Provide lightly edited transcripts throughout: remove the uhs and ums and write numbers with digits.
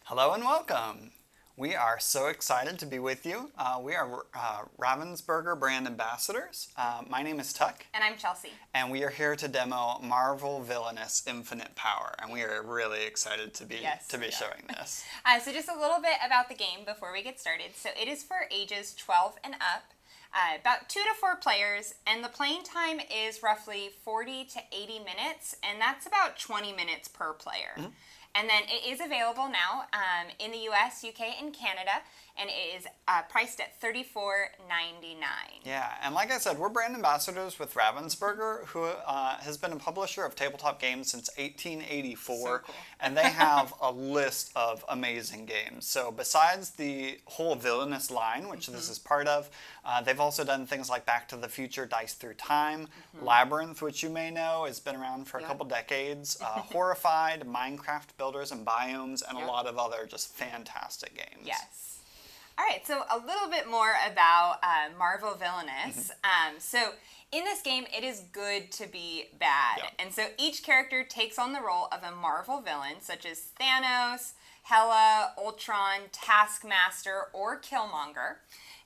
Hello and welcome. We are so excited to be with you. We are Ravensburger brand ambassadors. My name is Tuck. And I'm Chelsea. And we are here to demo Marvel Villainous Infinite Power. And we are really excited to be showing this. So just a little bit about the game before we get started. So it is for ages 12 and up. About 2 to 4 players, and the playing time is roughly 40 to 80 minutes, and that's about 20 minutes per player. Mm-hmm. And then it is available now in the US, UK, and Canada, and it is priced at $34.99. Yeah, and like I said, we're brand ambassadors with Ravensburger, who has been a publisher of tabletop games since 1884, so cool. And they have a list of amazing games. So besides the whole Villainous line, which this is part of, they've also done things like Back to the Future, Dice Through Time, Labyrinth, which you may know has been around for a couple decades, Horrified, Minecraft Builders and Biomes, and a lot of other just fantastic games. Yes. All right, so a little bit more about Marvel Villainous. So in this game, it is good to be bad. Yep. And so each character takes on the role of a Marvel villain, such as Thanos, Hela, Ultron, Taskmaster, or Killmonger.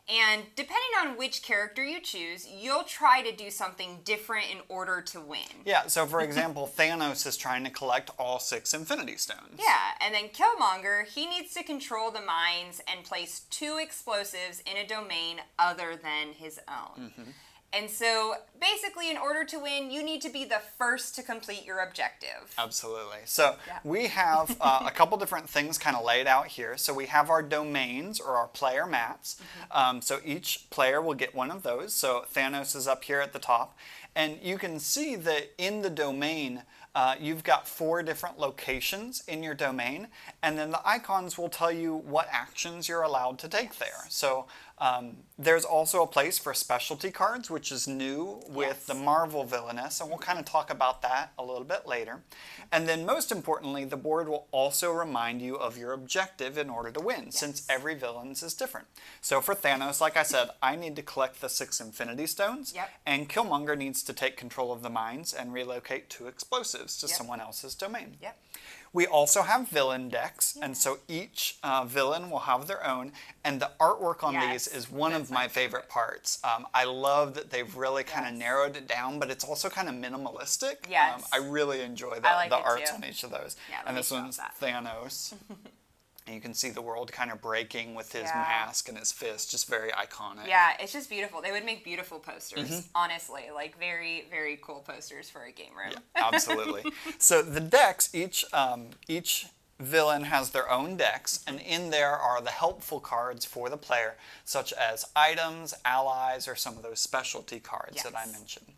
And depending on which character you choose, you'll try to do something different in order to win. Yeah, so for example, Thanos is trying to collect all 6 Infinity Stones. Yeah, and then Killmonger, he needs to control the mines and place 2 explosives in a domain other than his own. And so, basically, in order to win, you need to be the first to complete your objective. Absolutely. So, we have a couple different things kind of laid out here. So, we have our domains, or our player mats. So, each player will get one of those. So, Thanos is up here at the top. And you can see that in the domain, you've got 4 different locations in your domain, and then the icons will tell you what actions you're allowed to take there. So there's also a place for specialty cards, which is new with the Marvel Villainous, and we'll kind of talk about that a little bit later. And then most importantly, the board will also remind you of your objective in order to win, since every villain's is different. So for Thanos, like I said, I need to collect the 6 Infinity Stones, and Killmonger needs to take control of the mines and relocate 2 explosives to someone else's domain. We also have villain decks, and so each villain will have their own, and the artwork on these is one of my favorite parts. I love that they've really kind of narrowed it down, but it's also kind of minimalistic. I really enjoy the arts on each of those. And this one's Thanos. And you can see the world kind of breaking with his mask and his fist, just very iconic. Yeah, it's just beautiful. They would make beautiful posters, honestly. Like, very, very cool posters for a game room. Yeah, absolutely. So the decks, each villain has their own decks, and in there are the helpful cards for the player, such as items, allies, or some of those specialty cards that I mentioned.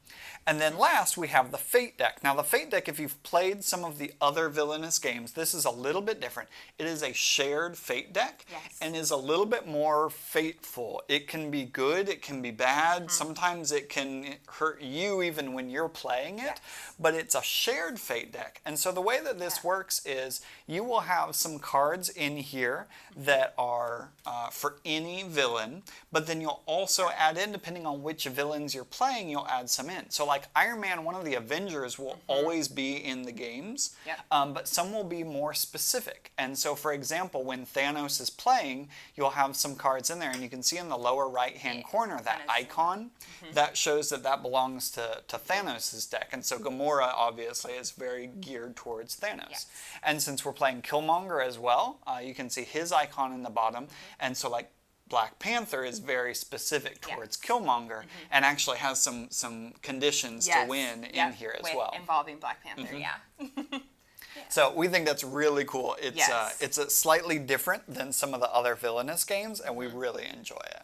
And then last, we have the Fate deck. Now, the Fate deck, if you've played some of the other Villainous games, this is a little bit different. It is a shared Fate deck and is a little bit more fateful. It can be good, it can be bad. Sometimes it can hurt you even when you're playing it, but it's a shared Fate deck. And so the way that this works is you will have some cards in here that are for any villain, but then you'll also add in, depending on which villains you're playing, you'll add some in. So like Iron Man, one of the Avengers, will always be in the games, but some will be more specific. And so for example, when Thanos is playing, you'll have some cards in there, and you can see in the lower right hand corner that icon that shows that that belongs to Thanos' deck. And so Gamora obviously is very geared towards Thanos. And since we're playing Killmonger as well, you can see his icon in the bottom, and so like Black Panther is very specific towards Killmonger and actually has some conditions to win in here as well. Involving Black Panther, So we think that's really cool. It's a slightly different than some of the other Villainous games, and we really enjoy it.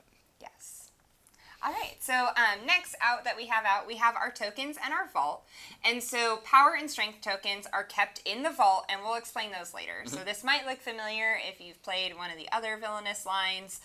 All right, so next out that we have our tokens and our vault. And so power and strength tokens are kept in the vault, and we'll explain those later. So this might look familiar if you've played one of the other Villainous lines.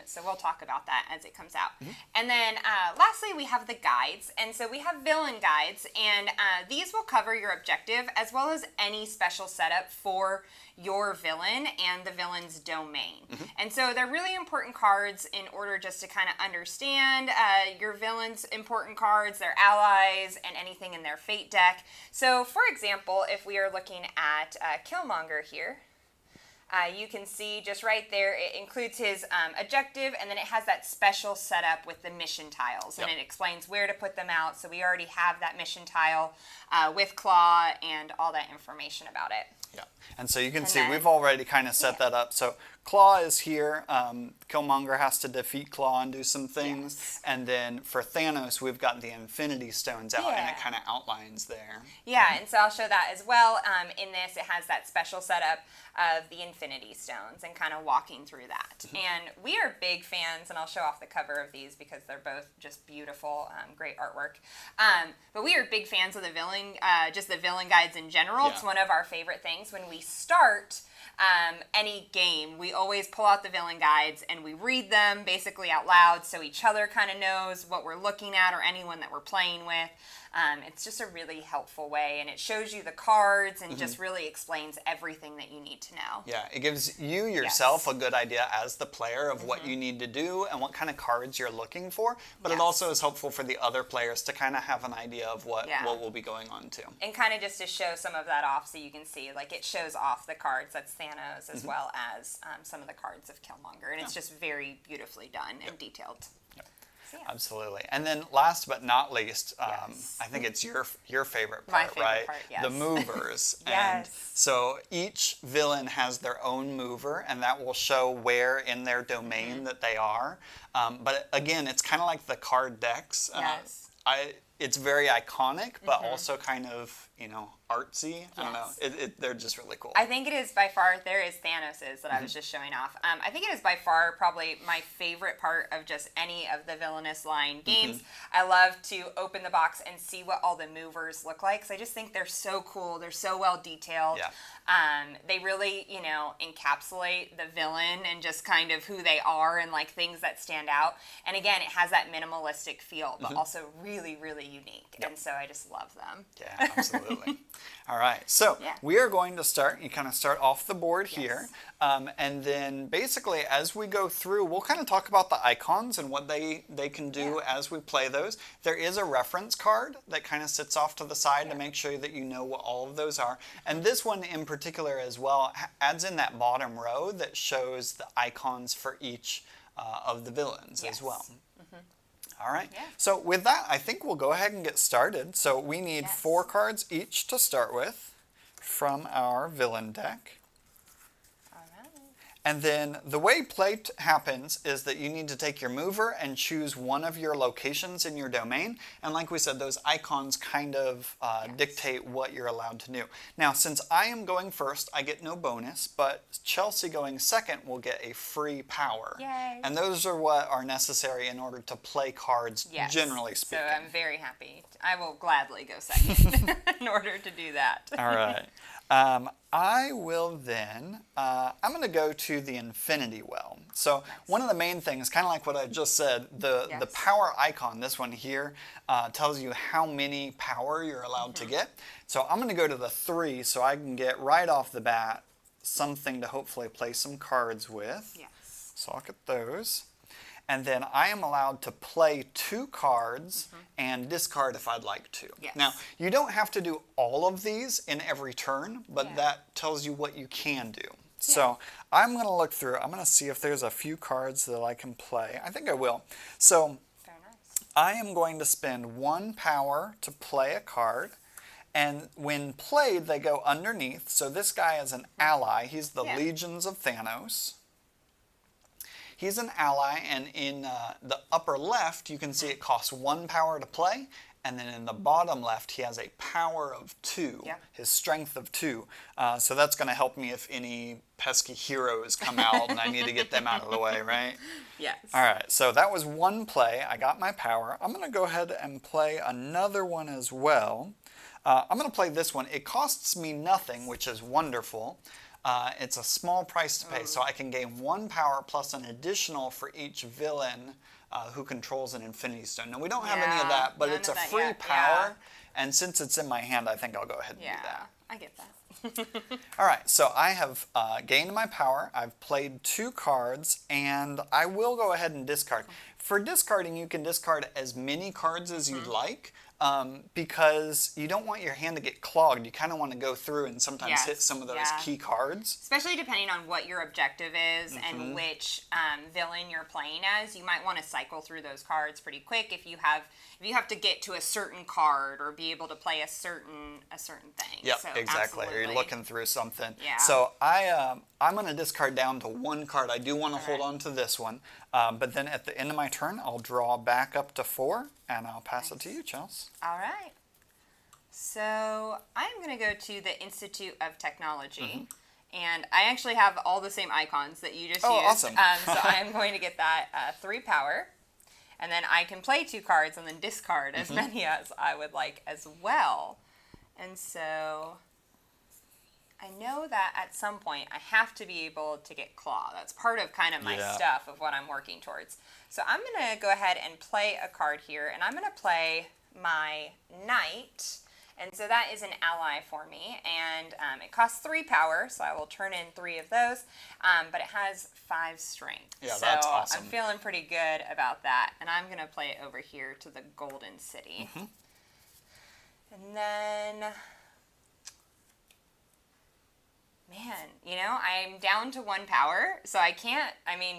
So we'll talk about that as it comes out. And then lastly, we have the guides. And so we have villain guides, and these will cover your objective as well as any special setup for your villain and the villain's domain. And so they're really important cards in order just to kind of understand your villain's important cards, their allies, and anything in their fate deck. So for example, if we are looking at Killmonger here, You can see just right there, it includes his objective, and then it has that special setup with the mission tiles, and it explains where to put them out. So we already have that mission tile with Claw and all that information about it. Yeah, and so you can see we've already kind of set that up. So Claw is here. Killmonger has to defeat Claw and do some things. And then for Thanos, we've got the Infinity Stones out, and it kind of outlines there. Yeah, and so I'll show that as well. In this, it has that special setup of the Infinity Stones and kind of walking through that. And we are big fans, and I'll show off the cover of these because they're both just beautiful, great artwork. But we are big fans of the villain, just the villain guides in general. It's one of our favorite things. When we start any game, we always pull out the villain guides and we read them basically out loud so each other kind of knows what we're looking at or anyone that we're playing with. It's just a really helpful way, and it shows you the cards and just really explains everything that you need to know. Yeah, it gives you yourself a good idea as the player of what you need to do and what kind of cards you're looking for, but it also is helpful for the other players to kind of have an idea of what will be going on too. And kind of just to show some of that off so you can see, like it shows off the cards, that's Thanos, as well as some of the cards of Killmonger, and it's just very beautifully done and detailed. So, Absolutely. And then last but not least, I think it's your favorite part, My favorite right? part, yes. The movers. And Yes. so each villain has their own mover, and that will show where in their domain that they are. But again, it's kind of like the card decks. Yes. It's very iconic, but also kind of, artsy. I don't know. They're just really cool. I think it is by far, there is Thanos's that I was just showing off. I think it is by far probably my favorite part of just any of the Villainous line games. I love to open the box and see what all the movers look like, because I just think they're so cool. They're so well detailed. Yeah. They really, encapsulate the villain and just kind of who they are and like things that stand out. And again, it has that minimalistic feel, but also really, really unique. And so I just love them. Yeah, absolutely. All right, so we are going to start. You kind of start off the board here, and then basically as we go through, we'll kind of talk about the icons and what they can do as we play those. There is a reference card that kind of sits off to the side to make sure that you know what all of those are. And this one in particular as well adds in that bottom row that shows the icons for each of the villains as well. All right, so with that, I think we'll go ahead and get started. So we need 4 cards each to start with from our villain deck. And then the way play happens is that you need to take your mover and choose one of your locations in your domain. And like we said, those icons kind of dictate what you're allowed to do. Now, since I am going first, I get no bonus, but Chelsea going second will get a free power. Yay. And those are what are necessary in order to play cards, generally speaking. So I'm very happy. I will gladly go second in order to do that. All right. I will then, I'm going to go to the Infinity Well. So one of the main things, kind of like what I just said, the power icon, this one here, tells you how many power you're allowed to get. So I'm going to go to the 3 so I can get right off the bat something to hopefully play some cards with. Yes. So I'll get those. And then I am allowed to play 2 cards and discard if I'd like to. Yes. Now, you don't have to do all of these in every turn, but that tells you what you can do. So I'm going to look through. I'm going to see if there's a few cards that I can play. I think I will. So Very nice. I am going to spend 1 power to play a card. And when played, they go underneath. So this guy is an ally. He's the Legions of Thanos. He's an ally, and in the upper left, you can see it costs 1 power to play, and then in the bottom left, he has a power of 2, his strength of 2. So that's going to help me if any pesky heroes come out and I need to get them out of the way, right? Yes. All right, so that was 1 play. I got my power. I'm going to go ahead and play another one as well. I'm going to play this one. It costs me nothing, which is wonderful. It's a small price to pay, so I can gain 1 power plus an additional for each villain who controls an Infinity Stone. Now, we don't have any of that, but it's a free power, and since it's in my hand, I think I'll go ahead and do that. I get that. All right, so I have gained my power. I've played 2 cards, and I will go ahead and discard. For discarding, you can discard as many cards as you'd like. because you don't want your hand to get clogged. You kind of want to go through and sometimes Yes, hit some of those yeah. key cards. Especially depending on what your objective is and which villain you're playing as, you might want to cycle through those cards pretty quick if you have to get to a certain card or be able to play a certain thing. Yep, So, exactly. Or you're absolutely. looking through something. Yeah. So I'm going to discard down to one card. I do want to hold on to this one, but then at the end of my turn, I'll draw back up to 4, and I'll pass it to you, Chels. All right. So I'm going to go to the Institute of Technology. And I actually have all the same icons that you just used. Awesome. So I'm going to get that 3 power. And then I can play 2 cards and then discard as many as I would like as well. And so I know that at some point I have to be able to get Claw. That's part of kind of my stuff of what I'm working towards. So I'm going to go ahead and play a card here. And I'm going to play my Knight. And so that is an ally for me, and it costs 3 power, so I will turn in 3 of those, but it has 5 strength. Yeah, so that's awesome. I'm feeling pretty good about that, and I'm going to play it over here to the Golden City. And then, man, I'm down to 1 power, so I can't,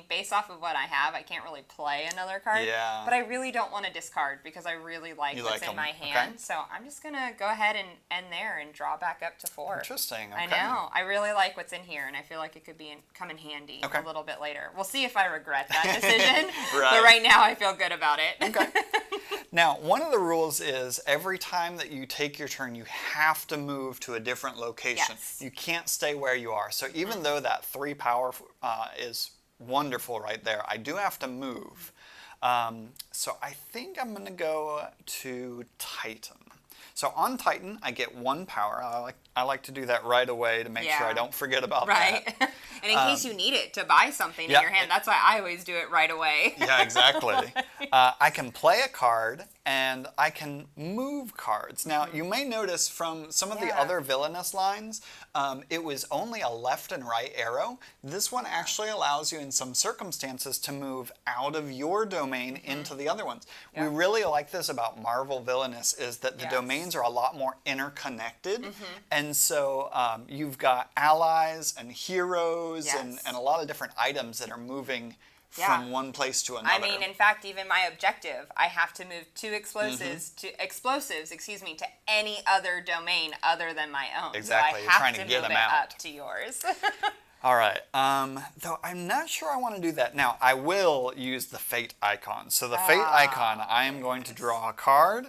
based off of what I have, I can't really play another card. Yeah. But I really don't want to discard because I really like what's in my hand. Okay. So I'm just going to go ahead and end there and draw back up to 4. Interesting. Okay. I know. I really like what's in here, and I feel like it could come in handy a little bit later. We'll see if I regret that decision. Right. But right now I feel good about it. Okay. Now, one of the rules is every time that you take your turn, you have to move to a different location. Yes. You can't stay where you are. So even though that 3 power is wonderful right there, I do have to move. So I think I'm going to go to Titan. So on Titan, I get 1 power. I like to do that right away to make sure I don't forget about that. Right. And in case you need it to buy something in your hand, that's why I always do it right away. Yeah, exactly. I can play a card, and I can move cards. Now, you may notice from some of the other Villainous lines, it was only a left and right arrow. This one actually allows you in some circumstances to move out of your domain into the other ones. We really like this about Marvel Villainous is that the domains are a lot more interconnected. And so you've got allies and heroes and a lot of different items that are moving from one place to another. In fact, even my objective, I have to move 2 explosives to any other domain other than my own. Exactly. So You're trying to get them out. Up to yours. All right. Though I'm not sure I want to do that. Now, I will use the Fate icon. So the Fate icon, I am going to draw a card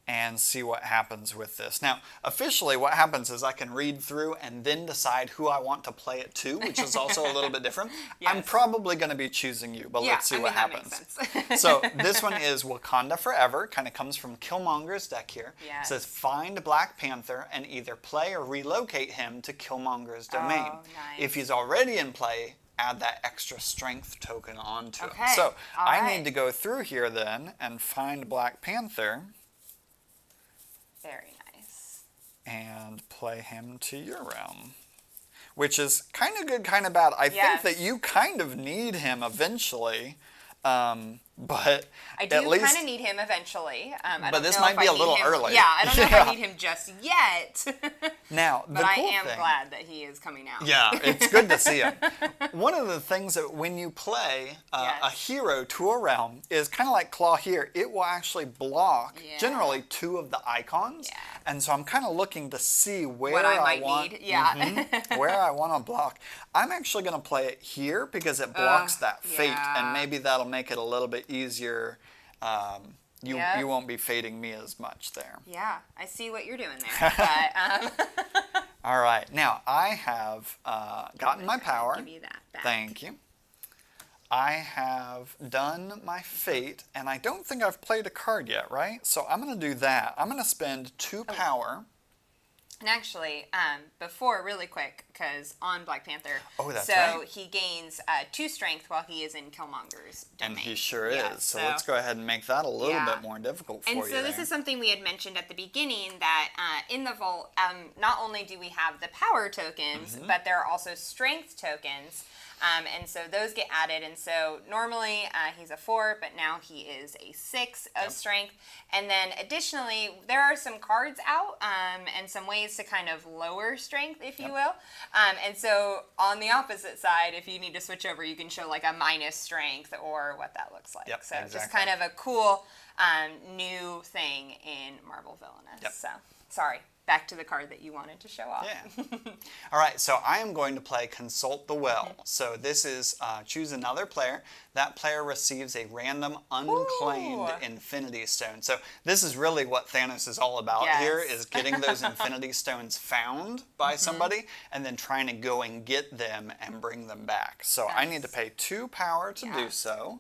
and see what happens with this. Now, officially what happens is I can read through and then decide who I want to play it to, which is also a little bit different. I'm probably going to be choosing you, but let's see what happens. That makes sense. So this one is Wakanda Forever, kind of comes from Killmonger's deck here. Yes. It says find Black Panther and either play or relocate him to Killmonger's domain. Oh, nice. If he's already in play, add that extra strength token onto him. Okay. So I right. need to go through here then and find Black Panther. Very nice. And play him to your realm. Which is kind of good, kind of bad. I think that you kind of need him eventually. But I do at least, kind of need him eventually. But this might be a little early. Yeah, I don't know if I need him just yet. Now, but I am glad that he is coming out. Yeah, it's good to see him. One of the things that when you play a hero to a realm is kind of like Claw here. It will actually block generally 2 of the icons. Yeah. And so I'm kind of looking to see where what I might want, need. Yeah. where I want to block. I'm actually going to play it here because it blocks that fate, and maybe that'll make it a little bit easier. You won't be fading me as much there. Yeah, I see what you're doing there. But, all right, now I have gotten my power. Give you that back. Thank you. I have done my fate, and I don't think I've played a card yet, right? So I'm going to do that. I'm going to spend 2 power. And actually, before, really quick, because on Black Panther, that's so right. he gains 2 strength while he is in Killmonger's domain. And he sure is. So let's go ahead and make that a little bit more difficult for you. And so this is something we had mentioned at the beginning, that in the vault, not only do we have the power tokens, but there are also strength tokens. And so those get added. And so normally he's a 4, but now he is a 6 of strength. And then additionally, there are some cards out and some ways to kind of lower strength, if you will. And so on the opposite side, if you need to switch over, you can show like a minus strength or what that looks like. So just kind of a cool new thing in Marvel Villainous. So sorry. Back to the card that you wanted to show off. Yeah. All right, so I am going to play Consult the Well. So this is choose another player. That player receives a random unclaimed Infinity Stone. So this is really what Thanos is all about here, is getting those Infinity Stones found by somebody and then trying to go and get them and bring them back. So I need to pay 2 power to do so.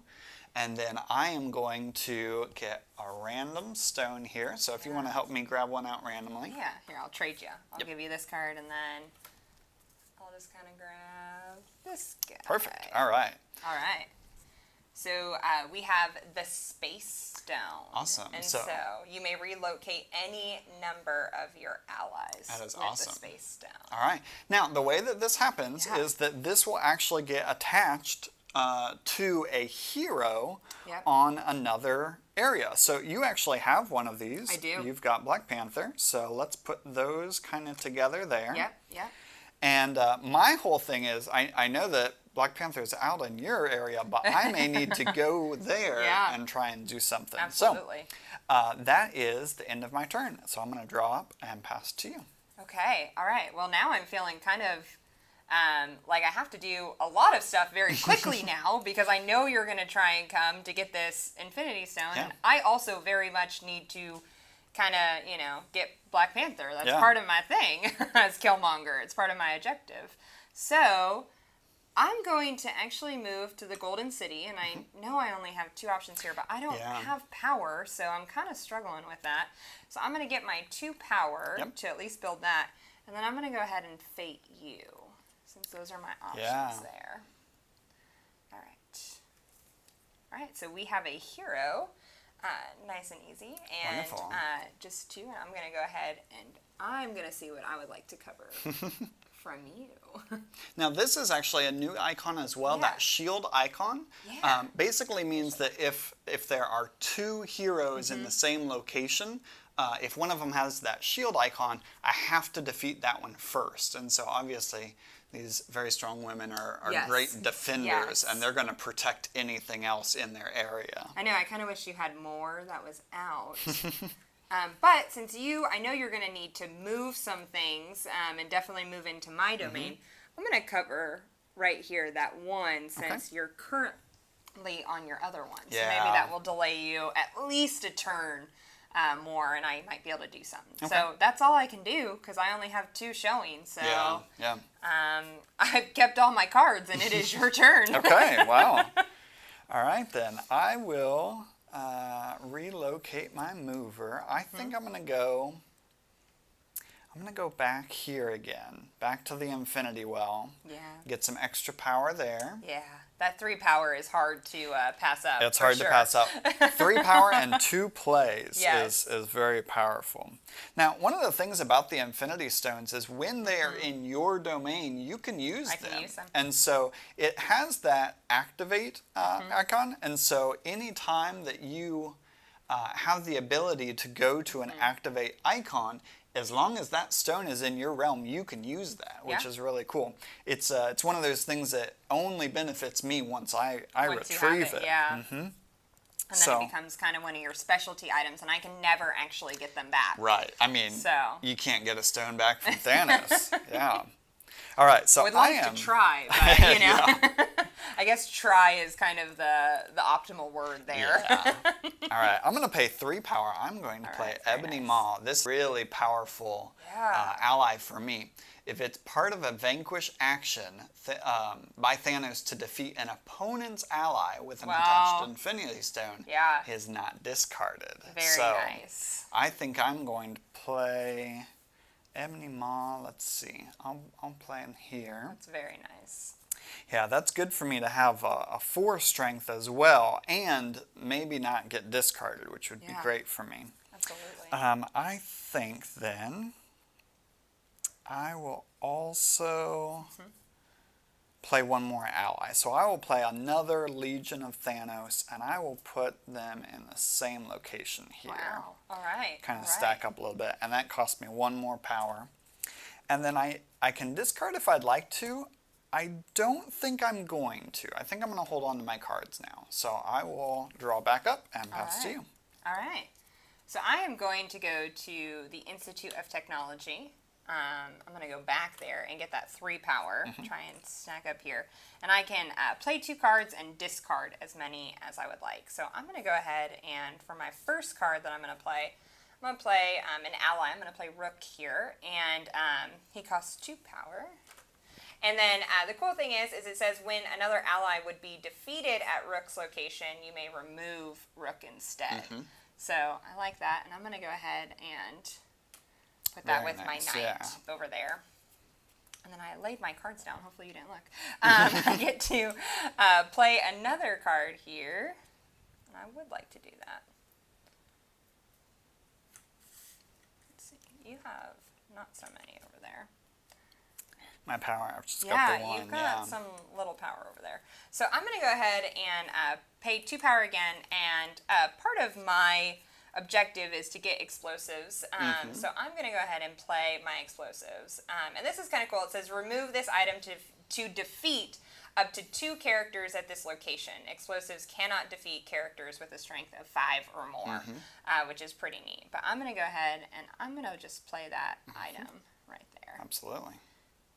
And then I am going to get a random stone here. So if you want to help me grab one out randomly. Yeah, here, I'll trade you. I'll give you this card, and then I'll just kind of grab this guy. Perfect. All right. All right. So we have the Space Stone. Awesome. And so you may relocate any number of your allies that is with awesome. the Space Stone. All right. Now, the way that this happens is that this will actually get attached to a hero on another area. So you actually have one of these. I do. You've got Black Panther. So let's put those kind of together there. Yep. And my whole thing is, I know that Black Panther's out in your area, but I may need to go there and try and do something. Absolutely. So that is the end of my turn. So I'm going to draw up and pass to you. Okay. All right. Well, now I'm feeling kind of like I have to do a lot of stuff very quickly now because I know you're going to try and come to get this Infinity Stone. Yeah. And I also very much need to kind of, get Black Panther. That's part of my thing as Killmonger. It's part of my objective. So I'm going to actually move to the Golden City. And I know I only have 2 options here, but I don't have power. So I'm kind of struggling with that. So I'm going to get my 2 power to at least build that. And then I'm going to go ahead and fate you. Since those are my options there. All right, so we have a hero, nice and easy, and wonderful. Just 2, and I'm going to go ahead and I'm going to see what I would like to cover from you. Now this is actually a new icon as well. That shield icon basically means that if there are 2 heroes in the same location, if one of them has that shield icon, I have to defeat that one first. And so obviously these very strong women are great defenders, and they're going to protect anything else in their area. I know, I kind of wish you had more that was out. But since I know you're going to need to move some things and definitely move into my domain, I'm going to cover right here that 1 since you're currently on your other one. So maybe that will delay you at least a turn more, and I might be able to do something. So that's all I can do because I only have 2 showing. So I've kept all my cards, and it is your turn. Okay, wow. All right, then. I will relocate my mover. I think I'm going to go back here again, back to the Infinity Well. Yeah. Get some extra power there. Yeah. That 3 power is hard to pass up. It's hard to pass up. 3 power and 2 plays is very powerful. Now, one of the things about the Infinity Stones is when they are in your domain, you can use them. I can use them. And so it has that activate icon. And so anytime that you have the ability to go to an activate icon, as long as that stone is in your realm, you can use that, which is really cool. It's one of those things that only benefits me once I retrieve it. Yeah. And then it becomes kind of one of your specialty items, and I can never actually get them back. Right. I mean, you can't get a stone back from Thanos. All right. So I would like to try, but I guess try is kind of the optimal word there. All right, I'm going to pay 3 power. I'm going to play Ebony Maw. This is really powerful ally for me. If it's part of a vanquish action by Thanos to defeat an opponent's ally with an attached Infinity Stone, is not discarded. Very nice. I think I'm going to play Ebony Maw. Let's see. I'll play in here. That's very nice. Yeah, that's good for me to have a 4 strength as well, and maybe not get discarded, which would be great for me. Absolutely. I think then I will also play one more ally. So I will play another Legion of Thanos, and I will put them in the same location here. Wow. All right. Kind of stack up a little bit, and that costs me one more power. And then I can discard if I'd like to. I don't think I'm going to. I think I'm going to hold on to my cards now. So I will draw back up and pass to you. All right. So I am going to go to the Institute of Technology. I'm going to go back there and get that 3 power. Try and stack up here. And I can play 2 cards and discard as many as I would like. So I'm going to go ahead and for my first card that I'm going to play, I'm going to play an ally. I'm going to play Rook here. And he costs 2 power. And then the cool thing is it says when another ally would be defeated at Rook's location, you may remove Rook instead. So I like that. And I'm going to go ahead and put that with my knight over there. And then I laid my cards down. Hopefully you didn't look. I get to play another card here. And I would like to do that. Let's see. You have not so many over there. My power, I've just got the one. You've got some little power over there. So I'm going to go ahead and pay 2 power again. And part of my objective is to get explosives. So I'm going to go ahead and play my explosives. And this is kind of cool. It says remove this item to defeat up to 2 characters at this location. Explosives cannot defeat characters with a strength of 5 or more, which is pretty neat. But I'm going to go ahead and I'm going to just play that item right there. Absolutely.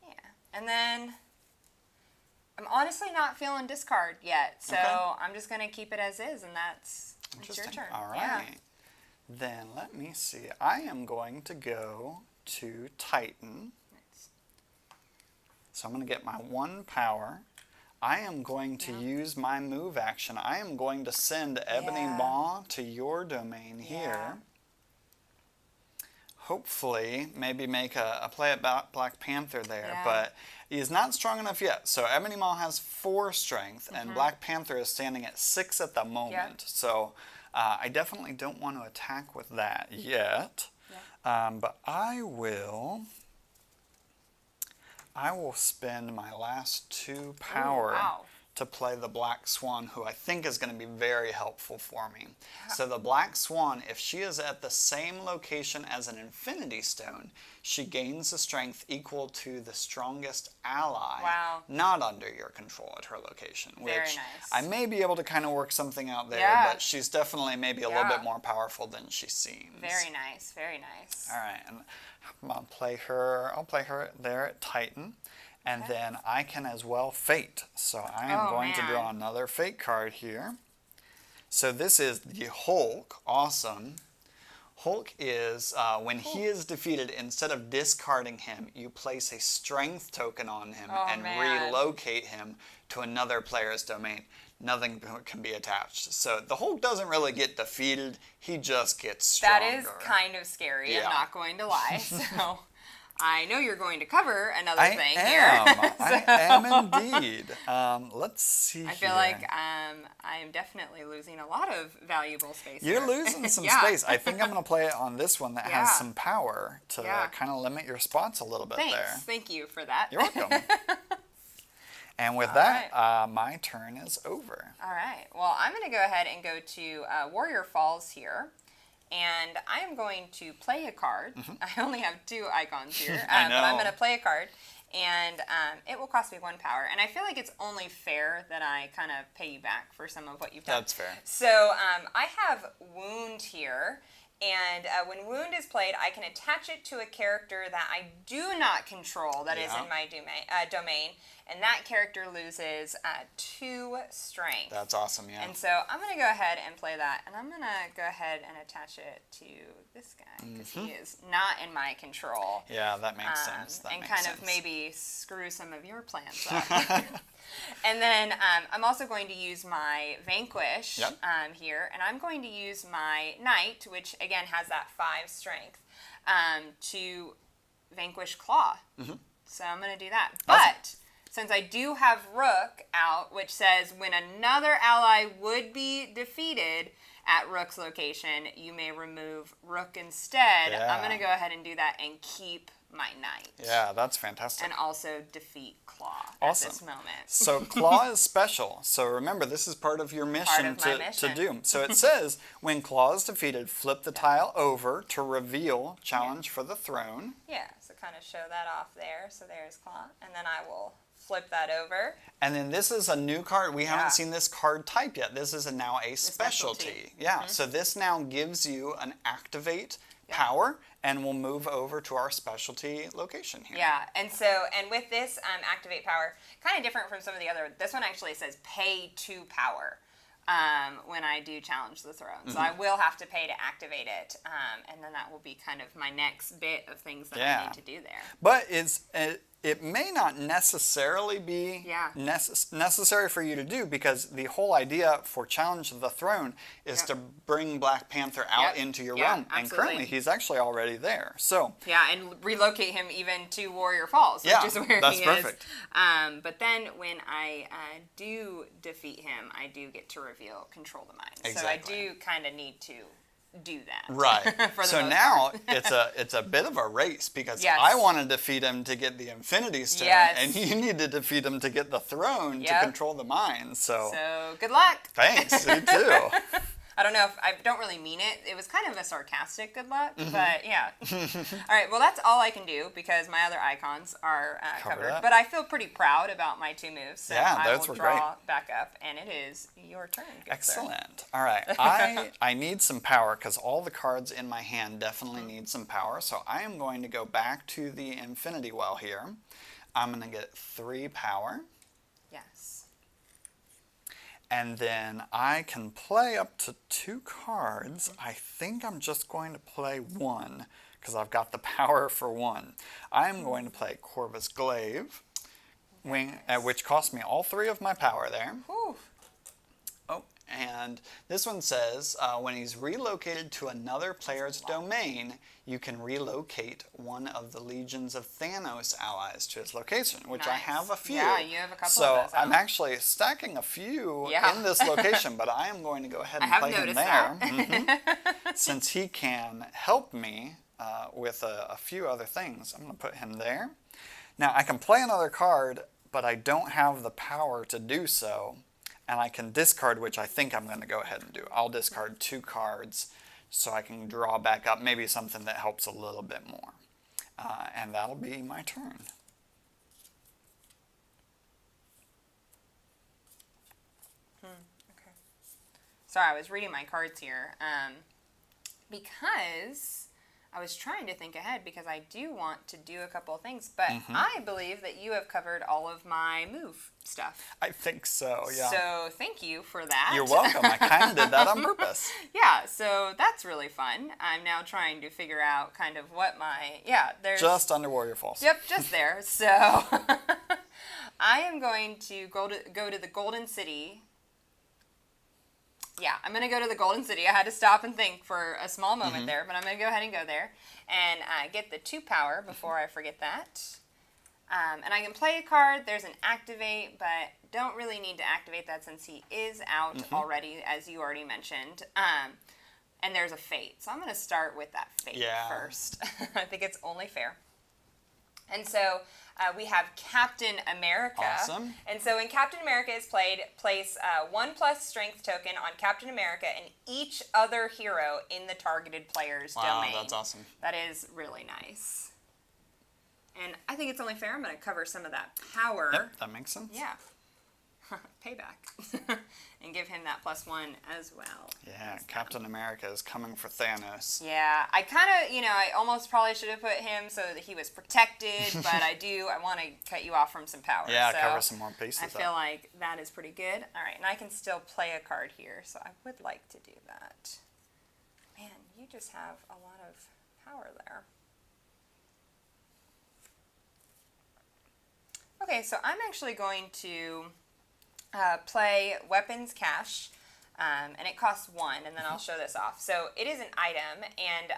Yeah. And then I'm honestly not feeling discard yet. So I'm just going to keep it as is, and that's your turn. All right. Then let me see. I am going to go to Titan. So I'm going to get my 1 power. I am going to use my move action. I am going to send Ebony Maw to your domain here. Hopefully, maybe make a play at Black Panther there, but he is not strong enough yet. So Ebony Maw has 4 strength, and Black Panther is standing at 6 at the moment. So I definitely don't want to attack with that yet. But I will spend my last 2 power to play the Black Swan, who I think is going to be very helpful for me. So the Black Swan, if she is at the same location as an Infinity Stone, she gains a strength equal to the strongest ally not under your control at her location. Which very nice. I may be able to kind of work something out there, but she's definitely maybe a little bit more powerful than she seems. Very nice, very nice. All right, and I'll play her there at Titan. And then I can as well Fate. So I am going to draw another Fate card here. So this is the Hulk. Awesome. Hulk is, when he is defeated, instead of discarding him, you place a strength token on him and relocate him to another player's domain. Nothing can be attached. So the Hulk doesn't really get defeated. He just gets stronger. That is kind of scary. I'm not going to lie. So I know you're going to cover another thing here. I am indeed. Let's see I feel like I am definitely losing a lot of valuable space You're here. losing some space. I think I'm going to play it on this one that has some power to kind of limit your spots a little bit there. Thank you for that. You're welcome. And with that, my turn is over. All right. Well, I'm going to go ahead and go to Warrior Falls here. And I am going to play a card. I only have 2 icons here, but I'm going to play a card, and it will cost me 1 power. And I feel like it's only fair that I kind of pay you back for some of what you've done. That's fair. So I have Wound here, and when Wound is played, I can attach it to a character that I do not control that is in my domain, and that character loses 2 strength. That's awesome, yeah. And so I'm going to go ahead and play that, and I'm going to go ahead and attach it to this guy, because he is not in my control. Yeah, that makes sense. And kind of maybe screw some of your plans up. And then I'm also going to use my Vanquish here, and I'm going to use my Knight, which again has that 5 strength, to Vanquish Claw. So I'm going to do that. But since I do have Rook out, which says when another ally would be defeated at Rook's location, you may remove Rook instead. I'm going to go ahead and do that and keep my knight. Yeah, that's fantastic. And also defeat Claw Awesome. at this moment. So Claw is special. So remember, this is part of your mission, to do. So it says, when Claw is defeated, flip the tile over to reveal challenge for the throne. Yeah, so kind of show that off there. So there's Claw. And then I will flip that over. And then this is a new card. We haven't seen this card type yet. This is now a specialty. Yeah, so this now gives you an activate power, and we'll move over to our specialty location here. Yeah, and with this activate power, kind of different from some of the other, this one actually says pay 2 power when I do challenge the throne. So I will have to pay to activate it, and then that will be kind of my next bit of things that I need to do there. But it may not necessarily be necessary for you to do, because the whole idea for Challenge the Throne is to bring Black Panther out into your realm. And currently he's actually already there. So and relocate him even to Warrior Falls, which is where he is. Perfect. But then when I do defeat him, I do get to reveal Control the Mind. Exactly. So I do kind of need to do that. Right. For the so most now part. it's a bit of a race, because I want to defeat him to get the Infinity Stone, and you need to defeat him to get the throne to control the mind. So good luck. Thanks. You too. I don't know if I don't really mean it. It was kind of a sarcastic good luck, but yeah. All right, well, that's all I can do because my other icons are covered. But I feel pretty proud about my 2 moves. So I will draw back up, and it is your turn. Excellent. All right. I need some power, because all the cards in my hand definitely need some power. So I am going to go back to the Infinity Well here. I'm going to get 3 power. Yes. And then I can play up to 2 cards. I think I'm just going to play 1, because I've got the power for 1. I'm going to play Corvus Glaive, which cost me all 3 of my power there. Whew. Oh, and this one says, when he's relocated to another player's domain, you can relocate one of the legions of Thanos allies to its location, which I have a few. Yeah, you have a couple so of those. I'm actually stacking a few in this location, but I am going to go ahead and play him there. Since he can help me with a few other things. I'm going to put him there. Now, I can play another card, but I don't have the power to do so. And I can discard, which I think I'm going to go ahead and do. I'll discard 2 cards so I can draw back up maybe something that helps a little bit more. And that'll be my turn. Okay. Sorry, I was reading my cards here because I was trying to think ahead, because I do want to do a couple of things, but I believe that you have covered all of my move stuff. I think so, yeah. So thank you for that. You're welcome. I kind of did that on purpose. Yeah, so that's really fun. I'm now trying to figure out kind of what there's... Just under Warrior Falls. Yep, just there. So I am going to go to the Golden City. Yeah, I'm going to go to the Golden City. I had to stop and think for a small moment there, but I'm going to go ahead and go there and get the 2 power before I forget that. And I can play a card. There's an activate, but don't really need to activate that since he is out already, as you already mentioned. And there's a fate. So I'm going to start with that fate first. I think it's only fair. And so we have Captain America. Awesome. And so when Captain America is played, place 1+ strength token on Captain America and each other hero in the targeted player's domain. Wow, that's awesome. That is really nice. And I think it's only fair. I'm going to cover some of that power. Yep, that makes sense. Yeah. Payback. And give him that +1 as well. Yeah, Captain America is coming for Thanos. Yeah, I kind of, I almost probably should have put him so that he was protected, but I want to cut you off from some power. Yeah, so cover some more pieces. I feel like that is pretty good. All right, and I can still play a card here, so I would like to do that. Man, you just have a lot of power there. Okay, so I'm actually going to play Weapons Cache, and it costs 1, and then I'll show this off. So it is an item, and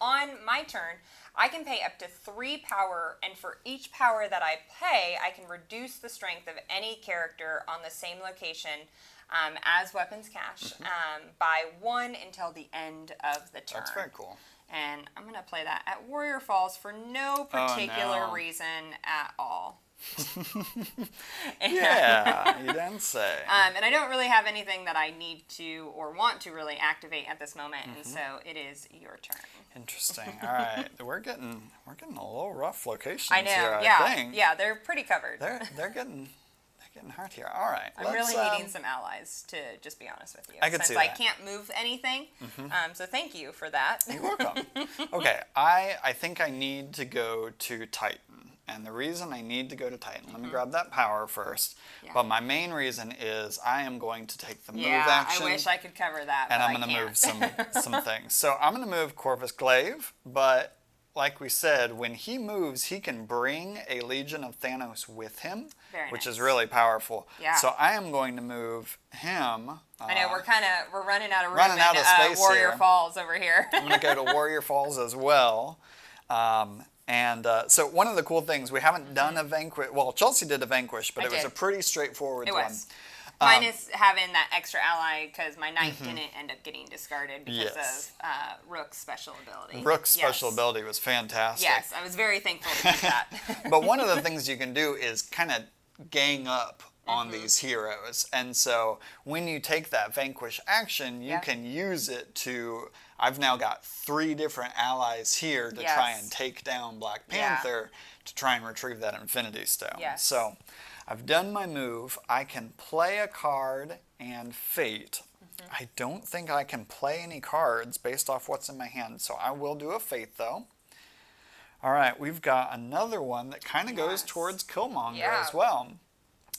on my turn, I can pay up to 3 power, and for each power that I pay, I can reduce the strength of any character on the same location as Weapons Cache by 1 until the end of the turn. That's very cool. And I'm going to play that at Warrior Falls for no particular reason at all. Yeah, you didn't say. And I don't really have anything that I need to or want to really activate at this moment, and so it is your turn. Interesting. All right, we're getting a little rough locations I know. here. Yeah, I think. yeah, they're pretty covered. They're getting hard here. All right, I'm really needing some allies, to just be honest with you. I could see that. Since I can't move anything, so thank you for that. You're welcome. Okay, I think I need to go to Titan. And the reason I need to go to Titan, let me grab that power first. Yeah. But my main reason is I am going to take the move action. I wish I could cover that, and but I'm going to move some things. So I'm going to move Corvus Glaive, but like we said, when he moves, he can bring a Legion of Thanos with him, which is really powerful. Yeah. So I am going to move him. I know we're running out of room. Running out of space Warrior Falls over here. I'm going to go to Warrior Falls as well. So one of the cool things, we haven't done a Vanquish. Well, Chelsea did a Vanquish, but it was a pretty straightforward one. Minus having that extra ally, because my knight didn't end up getting discarded because of Rook's special ability. Rook's special ability was fantastic. Yes, I was very thankful to keep that. But one of the things you can do is kind of gang up on these heroes. And so when you take that Vanquish action, you can use it to... I've now got 3 different allies here to try and take down Black Panther to try and retrieve that Infinity Stone. Yes. So I've done my move. I can play a card and fate. I don't think I can play any cards based off what's in my hand, so I will do a fate though. All right, we've got another one that kind of goes towards Killmonger as well.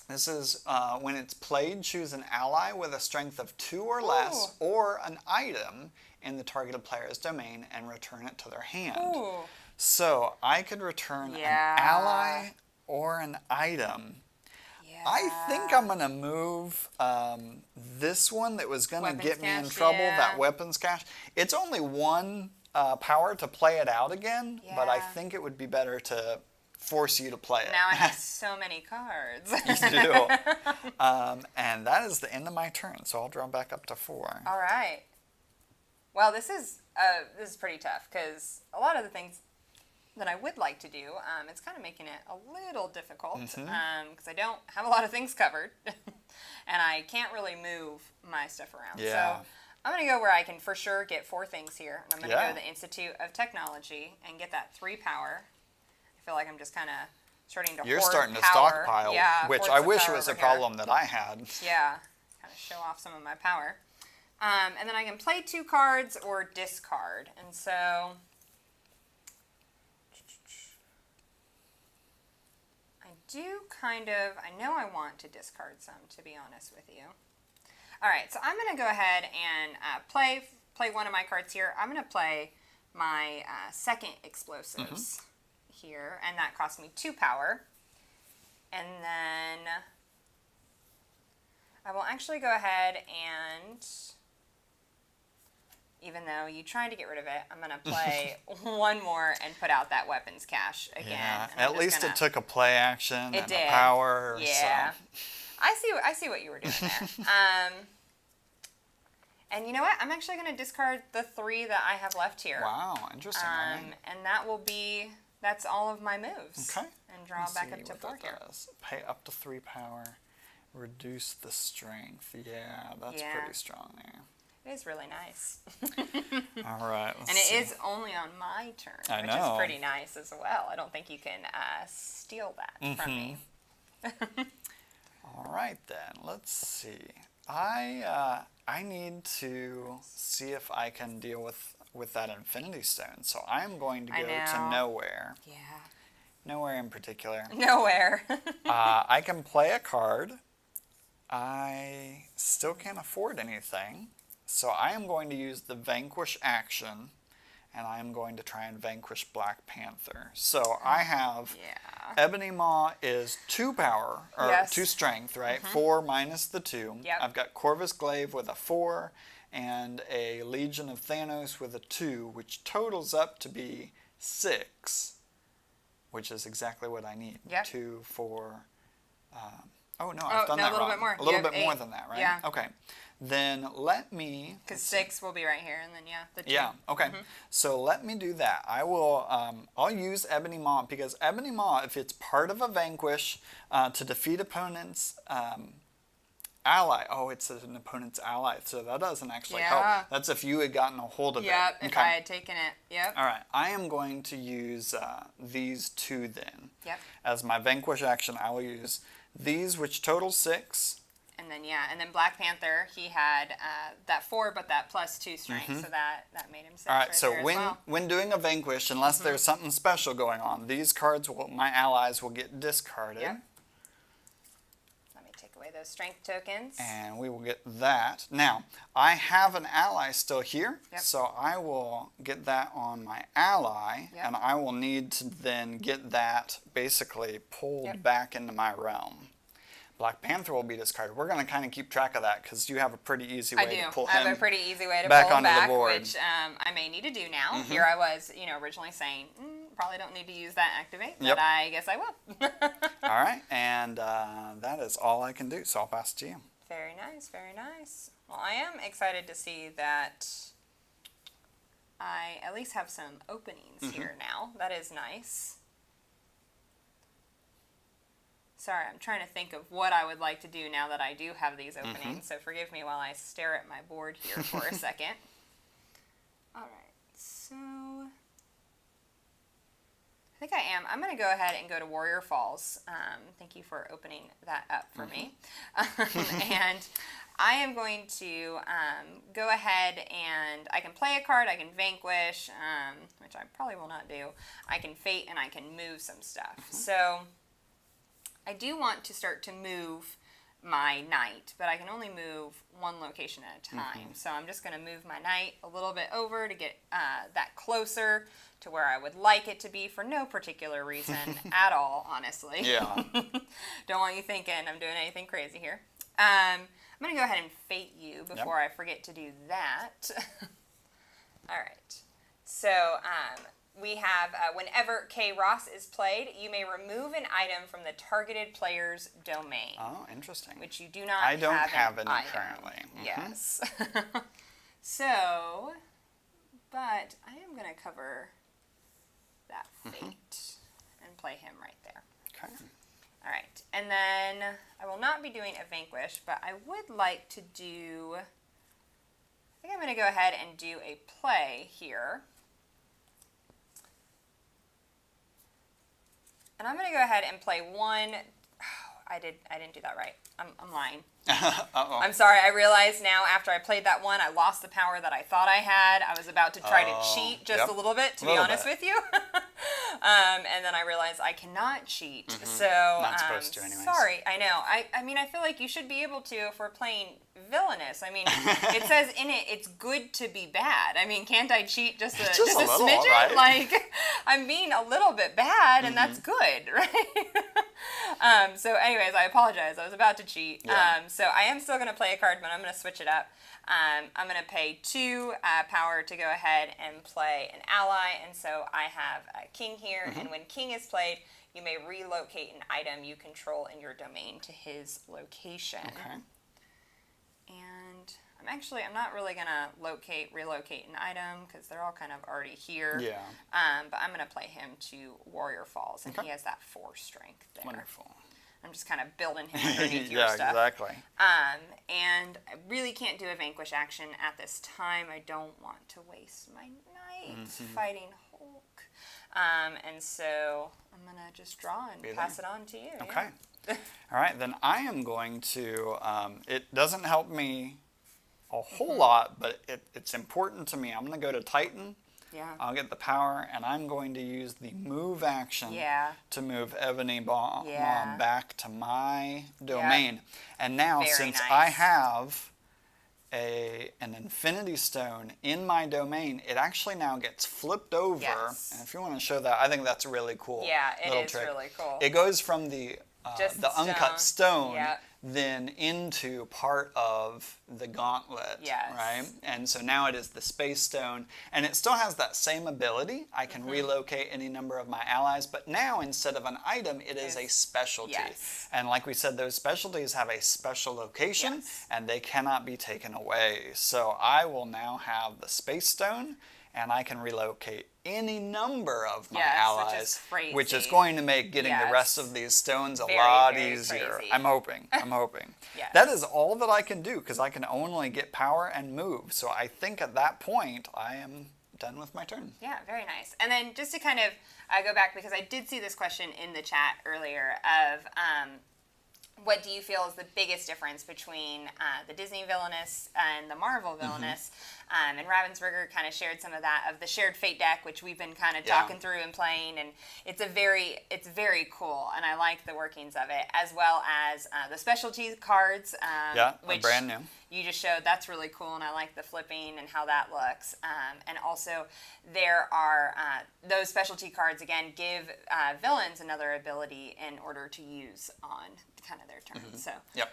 This is when it's played, choose an ally with a strength of 2 or less or an item in the targeted player's domain and return it to their hand. So I could return an ally or an item. I think I'm going to move this one that was going to get me in trouble, that weapons cache. It's only 1 power to play it out again, but I think it would be better to force you to play it. Now I have so many cards. You do. And that is the end of my turn, so I'll draw back up to 4. All right. Well, this is pretty tough, because a lot of the things that I would like to do, it's kind of making it a little difficult, because I don't have a lot of things covered, and I can't really move my stuff around. So I'm going to go where I can for sure get 4 things here. And I'm going to go to the Institute of Technology and get that 3 power. I feel like I'm just kind of starting to You're hoard starting to power. stockpile, which I wish was a problem that I had. Yeah, kind of show off some of my power. And then I can play 2 cards or discard. And so I do I know I want to discard some, to be honest with you. All right, so I'm going to go ahead and play one of my cards here. I'm going to play my second explosives here, and that cost me 2 power. And then I will actually go ahead and... Even though you tried to get rid of it, I'm going to play 1 more and put out that weapons cache again. Yeah, at least it took a play action and a power. Yeah. So. I see what you were doing there. And you know what? I'm actually going to discard the 3 that I have left here. Wow, interesting. And that's all of my moves. Okay. And draw back up to 4 here. Pay up to 3 power, reduce the strength. Yeah, that's pretty strong there. It is really nice. All right. And it is only on my turn, which is pretty nice as well. I don't think you can steal that from me. All right, then. Let's see. I need to see if I can deal with that Infinity Stone. So I'm going to go to Nowhere. Yeah. Nowhere in particular. Nowhere. I can play a card. I still can't afford anything. So I am going to use the Vanquish action, and I am going to try and vanquish Black Panther. So I have Ebony Maw is 2 power, or 2 strength, right? 4 minus the 2. Yep. I've got Corvus Glaive with a 4, and a Legion of Thanos with a 2, which totals up to be 6, which is exactly what I need. Yep. 2, 4... oh, no, I've done that a little wrong. bit more. A little bit more than that, right? Yeah. Okay. then let me... Because 6 will be right here, and then, the 2. Yeah, okay. So let me do that. I will, I'll use Ebony Maw, because Ebony Maw, if it's part of a vanquish to defeat opponent's ally. Oh, it's an opponent's ally, so that doesn't actually help. That's if you had gotten a hold of it. Yep, if I had taken it. Yep. All right, I am going to use these 2 then. Yep. As my vanquish action, I will use these, which total 6. And then Black Panther, he had that 4, but that +2 strength, so that made him 6. All right, right so there when doing a vanquish, unless there's something special going on, these cards, my allies will get discarded. Yep. Let me take away those strength tokens. And we will get that. Now, I have an ally still here, Yep. so I will get that on my ally, Yep. and I will need to then get that basically pulled back into my realm. Black Panther will be discarded. We're going to kind of keep track of that because you have a pretty easy way to pull him I have a pretty easy way to back pull him onto back, the board. which I may need to do now. Here I was, originally saying, probably don't need to use that activate, but I guess I will. All right, and that is all I can do, so I'll pass it to you. Very nice, very nice. Well, I am excited to see that I at least have some openings here now. That is nice. Sorry, I'm trying to think of what I would like to do now that I do have these openings, so forgive me while I stare at my board here for a second. All right, so I think I am. I'm going to go ahead and go to Warrior Falls. Thank you for opening that up for me. And I am going to go ahead and I can play a card, I can vanquish, which I probably will not do. I can fate and I can move some stuff. So I do want to start to move my knight, but I can only move one location at a time. So I'm just going to move my knight a little bit over to get that closer to where I would like it to be for no particular reason at all, honestly. Yeah. Don't want you thinking I'm doing anything crazy here. I'm going to go ahead and fate you before I forget to do that. All right. So we have, whenever K. Ross is played, you may remove an item from the targeted player's domain. Oh, interesting. Which you do not I don't have an any item. currently. Yes. So, but I am going to cover that fate and play him right there. Okay. All right. And then I will not be doing a vanquish, but I would like to do, I think I'm going to go ahead and do a play here. And I'm going to go ahead and play one. Oh, I didn't do that right. I'm lying. Uh-oh. I'm sorry. I realize now after I played that one, I lost the power that I thought I had. I was about to try to cheat just a little bit, to be honest with you. And then I realized I cannot cheat. So, not supposed to anyways. Sorry. I know. I mean, I feel like you should be able to if we're playing Villainous. I mean, it says in it, it's good to be bad. I mean, can't I cheat just a little, smidgen? right? Like, I'm being a little bit bad, and that's good, right? So anyways, I apologize. I was about to cheat. Yeah. So I am still going to play a card, but I'm going to switch it up. I'm going to pay 2 power to go ahead and play an ally, and so I have a king here, and when king is played, you may relocate an item you control in your domain to his location. Okay. And I'm not really going to relocate an item, because they're all kind of already here. Yeah. But I'm going to play him to Warrior Falls, and he has that 4 strength there. Wonderful. I'm just kind of building him underneath your Yeah, stuff. exactly. And I really can't do a vanquish action at this time. I don't want to waste my night fighting Hulk. And so I'm going to just draw and pass it on to you. Okay. All right, then I am going to, it doesn't help me a whole lot, but it's important to me. I'm going to go to Titan. Yeah. I'll get the power, and I'm going to use the move action to move Ebony Maw back to my domain. And now, since I have an Infinity Stone in my domain, it actually now gets flipped over. Yes. And if you want to show that, I think that's really cool. Yeah, it little is trick. really cool. It goes from the Just the uncut stone, Yep. then into part of the gauntlet, Yes. right? And so now it is the space stone, and it still has that same ability. I can relocate any number of my allies, but now instead of an item, it is a specialty. Yes. And like we said, those specialties have a special location, Yes. and they cannot be taken away. So I will now have the space stone, and I can relocate any number of my allies, which is going to make getting the rest of these stones a lot easier. Crazy. I'm hoping. Yes. That is all that I can do, because I can only get power and move. So I think at that point, I am done with my turn. Yeah, very nice. And then just to kind of go back, because I did see this question in the chat earlier of what do you feel is the biggest difference between the Disney Villainous and the Marvel Villainous? And Ravensburger kind of shared some of that of the Shared Fate deck, which we've been kind of talking through and playing, and it's very cool, and I like the workings of it, as well as the specialty cards, which brand new. You just showed. That's really cool, and I like the flipping and how that looks. And also, there are those specialty cards, again, give villains another ability in order to use on kind of their turn. So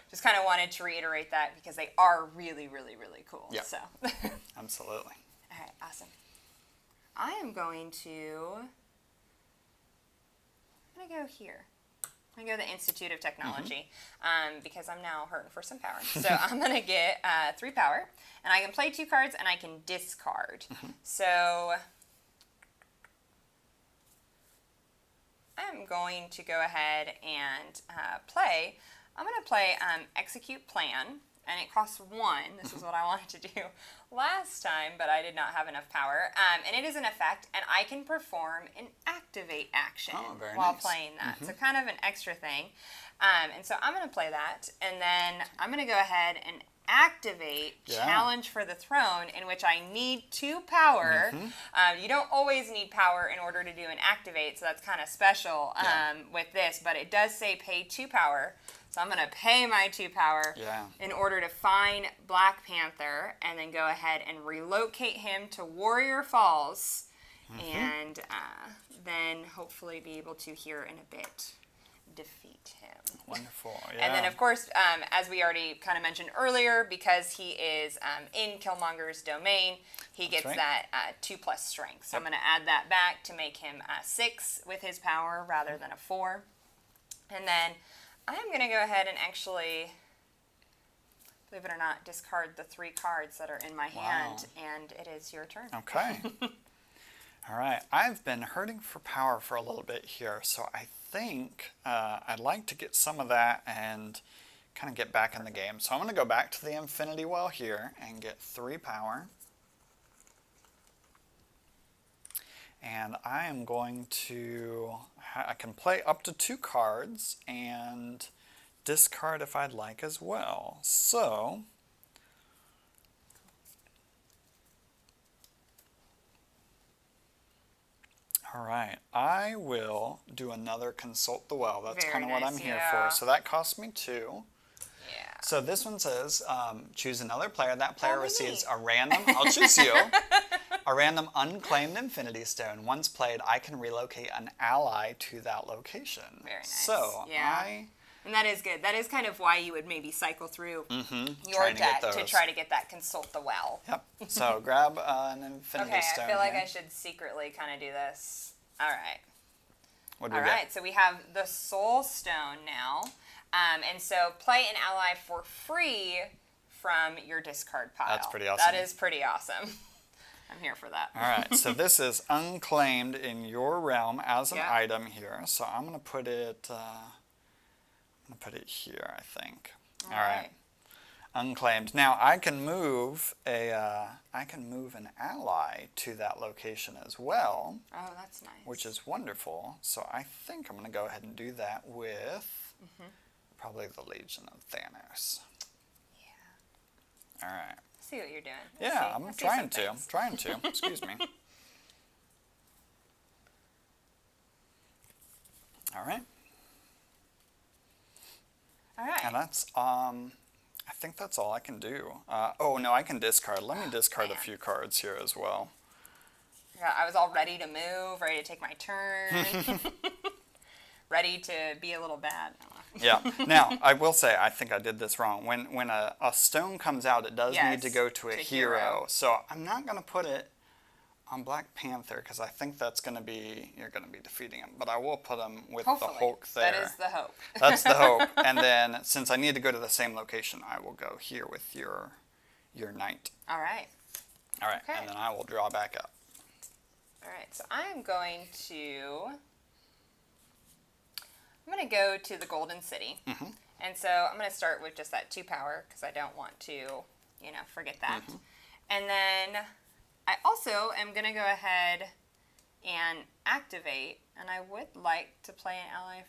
just kind of wanted to reiterate that, because they are really, really, really cool. Yep. So. Absolutely. All right, awesome. I am going to go here. I'm going to go to the Institute of Technology, because I'm now hurting for some power. So I'm going to get 3 power, and I can play 2 cards, and I can discard. So I'm going to go ahead and play. I'm going to play Execute Plan, and it costs 1. This is what I wanted to do last time, but I did not have enough power. And it is an effect, and I can perform an activate action while playing that. So kind of an extra thing. And so I'm going to play that, and then I'm going to go ahead and activate Challenge for the Throne, in which I need 2 power. You don't always need power in order to do an activate, so that's kind of special with this, but it does say pay 2 power. So I'm going to pay my 2 power in order to find Black Panther, and then go ahead and relocate him to Warrior Falls, and then hopefully be able to, here in a bit, defeat him. Wonderful. And then, of course, as we already kind of mentioned earlier, because he is in Killmonger's domain, he gets that 2+ strength. So I'm going to add that back to make him 6 with his power rather than a 4. And then I'm going to go ahead and actually, believe it or not, discard the 3 cards that are in my hand, and it is your turn. Okay. All right. I've been hurting for power for a little bit here, so I think I'd like to get some of that and kind of get back in the game. So I'm going to go back to the Infinity Well here and get 3 power. And I am going to, I can play up to 2 cards and discard if I'd like as well. So, all right, I will do another Consult the Well. That's kind of what I'm here for. So that costs me 2. Yeah. So this one says, choose another player. That player receives a random, I'll choose you, a random unclaimed Infinity Stone. Once played, I can relocate an ally to that location. Very nice. So and that is good. That is kind of why you would maybe cycle through your deck to try to get that Consult the Well. Yep. So grab an Infinity Stone. Okay, I feel like I should secretly kind of do this. All right. What do we get? All right, so we have the Soul Stone now. And so play an ally for free from your discard pile. That's pretty awesome. That is pretty awesome. I'm here for that. All right, so this is unclaimed in your realm as an item here. So I'm going to put it here, I think. All right. Unclaimed. Now I can move an ally to that location as well. Oh, that's nice. Which is wonderful. So I think I'm going to go ahead and do that with probably the Legion of Thanos. Yeah. All right. See what you're doing. Yeah, I'm trying to. Excuse me. All right. All right. And that's I think that's all I can do. Oh no, I can discard. Let me discard a few cards here as well. Yeah, I was all ready to move, ready to take my turn, ready to be a little bad. Yeah. Now, I will say, I think I did this wrong. When a stone comes out, it does need to go to a hero. So I'm not going to put it on Black Panther because I think that's going to be, you're going to be defeating him. But I will put him with the Hulk there. That is the hope. That's the hope. And then since I need to go to the same location, I will go here with your knight. All right. All right. Okay. And then I will draw back up. All right. So I'm going to go to the Golden City. Mm-hmm. And so I'm going to start with just that 2 power because I don't want to, forget that. Mm-hmm. And then I also am going to go ahead and activate, and I would like to play an ally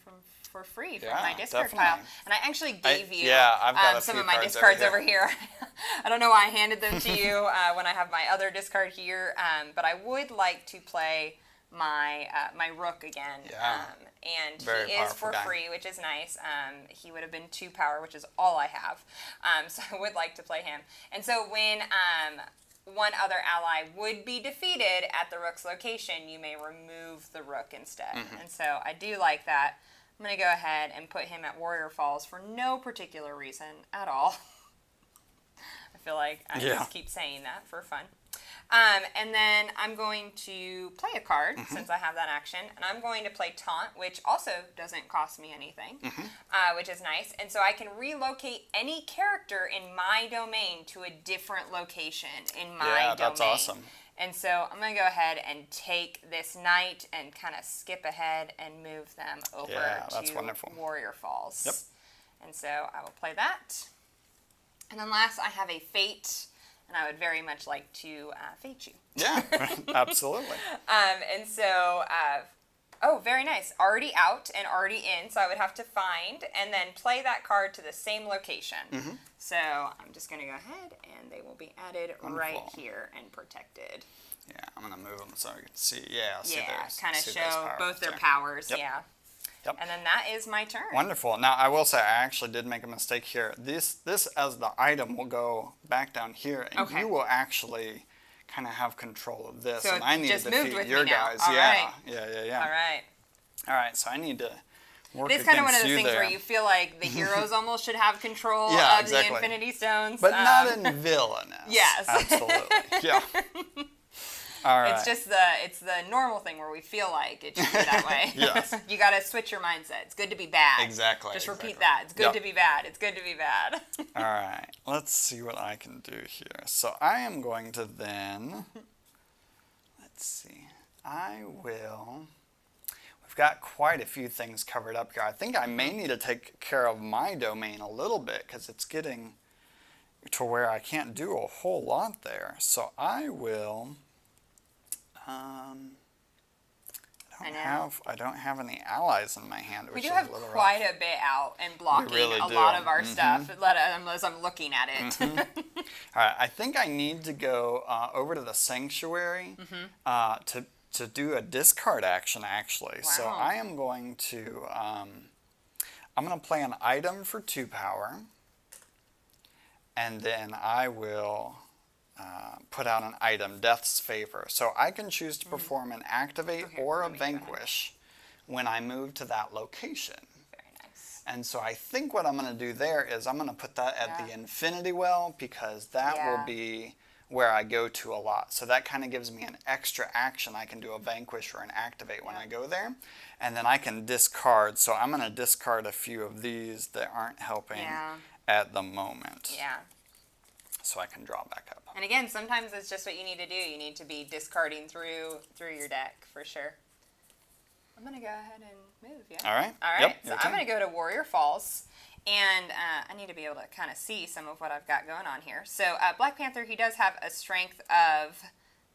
for free from my discard pile. And I actually gave you I've got some of my discards over here. I don't know why I handed them to you when I have my other discard here, but I would like to play my rook again. Yeah. And he is for free, which is nice. He would have been 2 power, which is all I have. So I would like to play him. And so when one other ally would be defeated at the rook's location, you may remove the rook instead. Mm-hmm. And so I do like that. I'm going to go ahead and put him at Warrior Falls for no particular reason at all. I feel like I just keep saying that for fun. And then I'm going to play a card, since I have that action, and I'm going to play Taunt, which also doesn't cost me anything, which is nice. And so I can relocate any character in my domain to a different location in my domain. Yeah, that's awesome. And so I'm going to go ahead and take this knight and kind of skip ahead and move them over to Warrior Falls. Yep. And so I will play that. And then last, I have a Fate. And I would very much like to fate you. Yeah, absolutely. And so, very nice. Already out and already in, so I would have to find and then play that card to the same location. Mm-hmm. So I'm just going to go ahead, and they will be added right here and protected. Yeah, I'm going to move them so I can see. Yeah, kind of show both their powers. Yep. Yeah. Yep. And then that is my turn. Wonderful. Now, I will say I actually did make a mistake here. This as the item will go back down here, and you will actually kind of have control of this. So and I need to defeat your guys. All right. Yeah. All right, so I need to work against you there. It's kind of one of those things where you feel like the heroes almost should have control of the Infinity Stones. But not in Villainous. Yes. Absolutely. Yeah. All right. It's the normal thing where we feel like it should be that way. Yes. You got to switch your mindset. It's good to be bad. Exactly. Just repeat that. It's good to be bad. It's good to be bad. All right. Let's see what I can do here. So I am going to then, let's see. We've got quite a few things covered up here. I think I may need to take care of my domain a little bit because it's getting to where I can't do a whole lot there. So I will... I don't have any allies in my hand. We do have quite a bit out and blocking a lot of our stuff, unless I'm looking at it. All right, I think I need to go over to the sanctuary to do a discard action, actually. Wow. So I am going to play an item for 2 power, and then I will put out an item, Death's Favor. So I can choose to perform an activate or a vanquish when I move to that location. Very nice. And so I think what I'm going to do there is I'm going to put that at the Infinity Well because that will be where I go to a lot. So that kind of gives me an extra action. I can do a vanquish or an activate when I go there. And then I can discard. So I'm going to discard a few of these that aren't helping at the moment. Yeah. So I can draw back up. And again, sometimes it's just what you need to do. You need to be discarding through your deck for sure. I'm going to go ahead and move, All right. Yep, so I'm going to go to Warrior Falls. And I need to be able to kind of see some of what I've got going on here. So Black Panther, he does have a strength of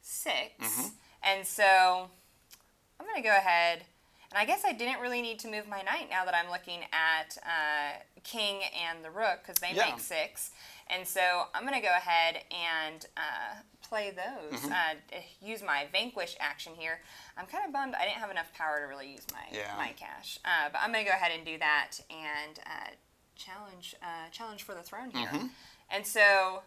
6. And so I'm going to go ahead. And I guess I didn't really need to move my knight now that I'm looking at King and the Rook because they make 6. And so I'm going to go ahead and play those. Use my Vanquish action here. I'm kind of bummed I didn't have enough power to really use my cash. But I'm going to go ahead and do that and challenge for the throne here. And so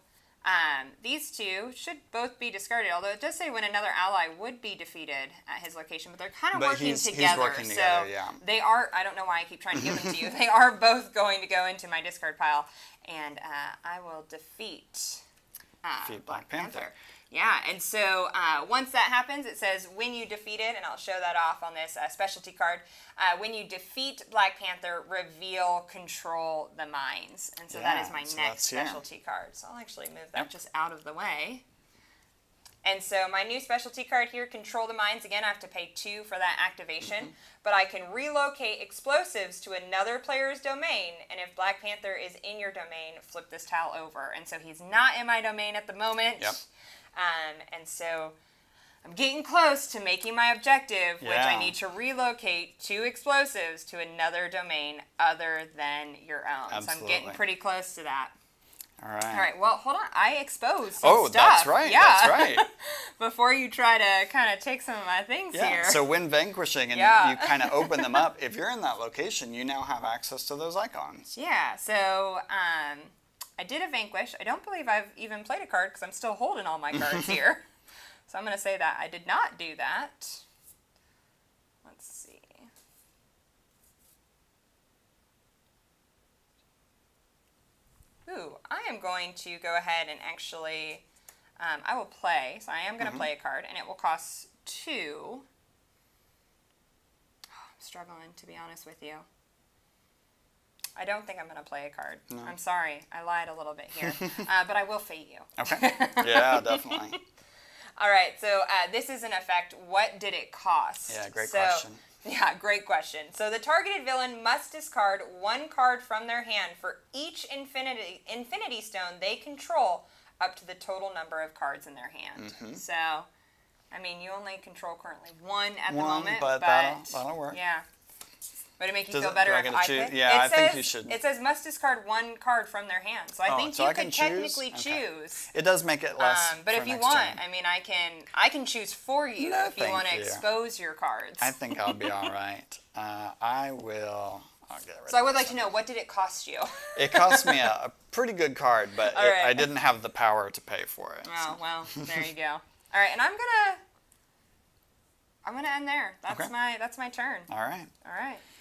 These two should both be discarded, although it does say when another ally would be defeated at his location, but they're kind of working together. He's working together, yeah. They are, I don't know why I keep trying to give them to you, they are both going to go into my discard pile, and I will defeat Black Panther. Yeah, and so once that happens, it says when you defeat it, and I'll show that off on this specialty card. When you defeat Black Panther, reveal, control the mines. And so that is my next specialty card. So I'll actually move that just out of the way. And so my new specialty card here, control the mines. Again, I have to pay 2 for that activation. But I can relocate explosives to another player's domain. And if Black Panther is in your domain, flip this tile over. And so he's not in my domain at the moment. Yep. And so I'm getting close to making my objective, which I need to relocate 2 explosives to another domain other than your own. Absolutely. So I'm getting pretty close to that. All right. All right. Well, hold on. I exposed some stuff. That's right. Yeah. That's right. Before you try to kind of take some of my things here. So when vanquishing and you kind of open them up, if you're in that location, you now have access to those icons. Yeah. So I did a vanquish. I don't believe I've even played a card because I'm still holding all my cards here. So I'm going to say that I did not do that. Let's see. Ooh, I am going to go ahead and actually, I will play. So I am going to play a card, and it will cost 2. Oh, I'm struggling, to be honest with you. I don't think I'm going to play a card. No. I'm sorry. I lied a little bit here. But I will fate you. Okay. Yeah, definitely. All right. So this is in effect, what did it cost? Yeah, great question. Yeah, great question. So the targeted villain must discard 1 card from their hand for each infinity stone they control up to the total number of cards in their hand. So, I mean, you only control currently 1 at the moment. But that'll work. Yeah. Would it make you feel better if I pick? Yeah, I think you should. It says must discard 1 card from their hand. So I think you could technically choose. It does make it less. But if you want, I mean, I can choose for you if you want to expose your cards. I think I'll be all right. I'll get rid of So I would like to know, what did it cost you? It cost me a pretty good card, but I didn't have the power to pay for it. Oh, well, there you go. All right, and I'm gonna end there. That's my turn. All right.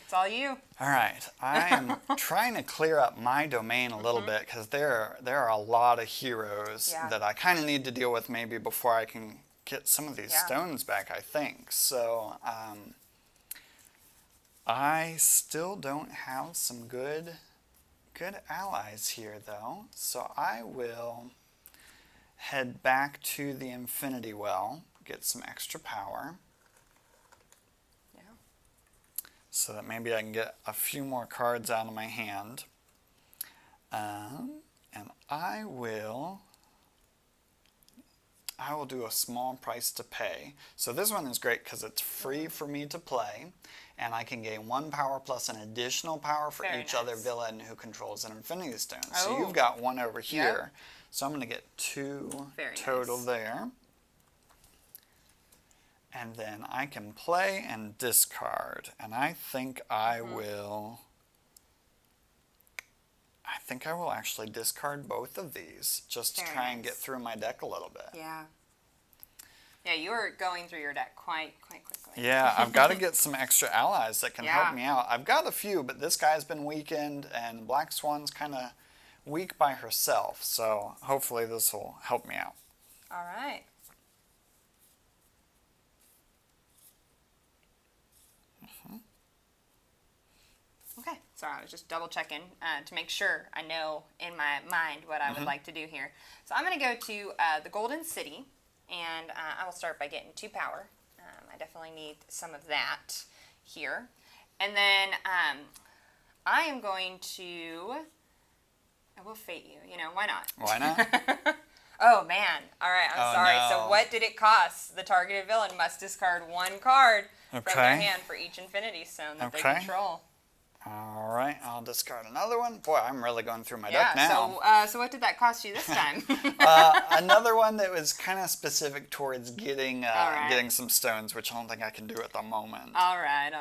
It's all you. All right. I am trying to clear up my domain a little bit because there are a lot of heroes that I kind of need to deal with maybe before I can get some of these stones back, I think. So I still don't have some good allies here, though. So I will head back to the Infinity Well, get some extra power. So that maybe I can get a few more cards out of my hand. And I will do a small price to pay. So this one is great because it's free for me to play, and I can gain 1 power plus an additional power for each other villain who controls an Infinity Stone. Oh. So you've got 1 over here. So I'm going to get 2 total there. And then I can play and discard. And I think I will actually discard both of these just to try and get through my deck a little bit. Yeah. Yeah, you are going through your deck quite quickly. Yeah, I've got to get some extra allies that can help me out. I've got a few, but this guy's been weakened, and Black Swan's kind of weak by herself. So hopefully this will help me out. All right. Okay, sorry, I was just double checking to make sure I know in my mind what I would like to do here. So I'm going to go to the Golden City, and I will start by getting 2 power. I definitely need some of that here. And then I am going to, I will fate you, why not? Why not? Oh, man. All right, I'm sorry. No. So what did it cost? The targeted villain must discard 1 card from their hand for each Infinity Stone that they control. All right, I'll discard another one. Boy, I'm really going through my deck now. So what did that cost you this time? Another one that was kind of specific towards getting some stones, which I don't think I can do at the moment. All right.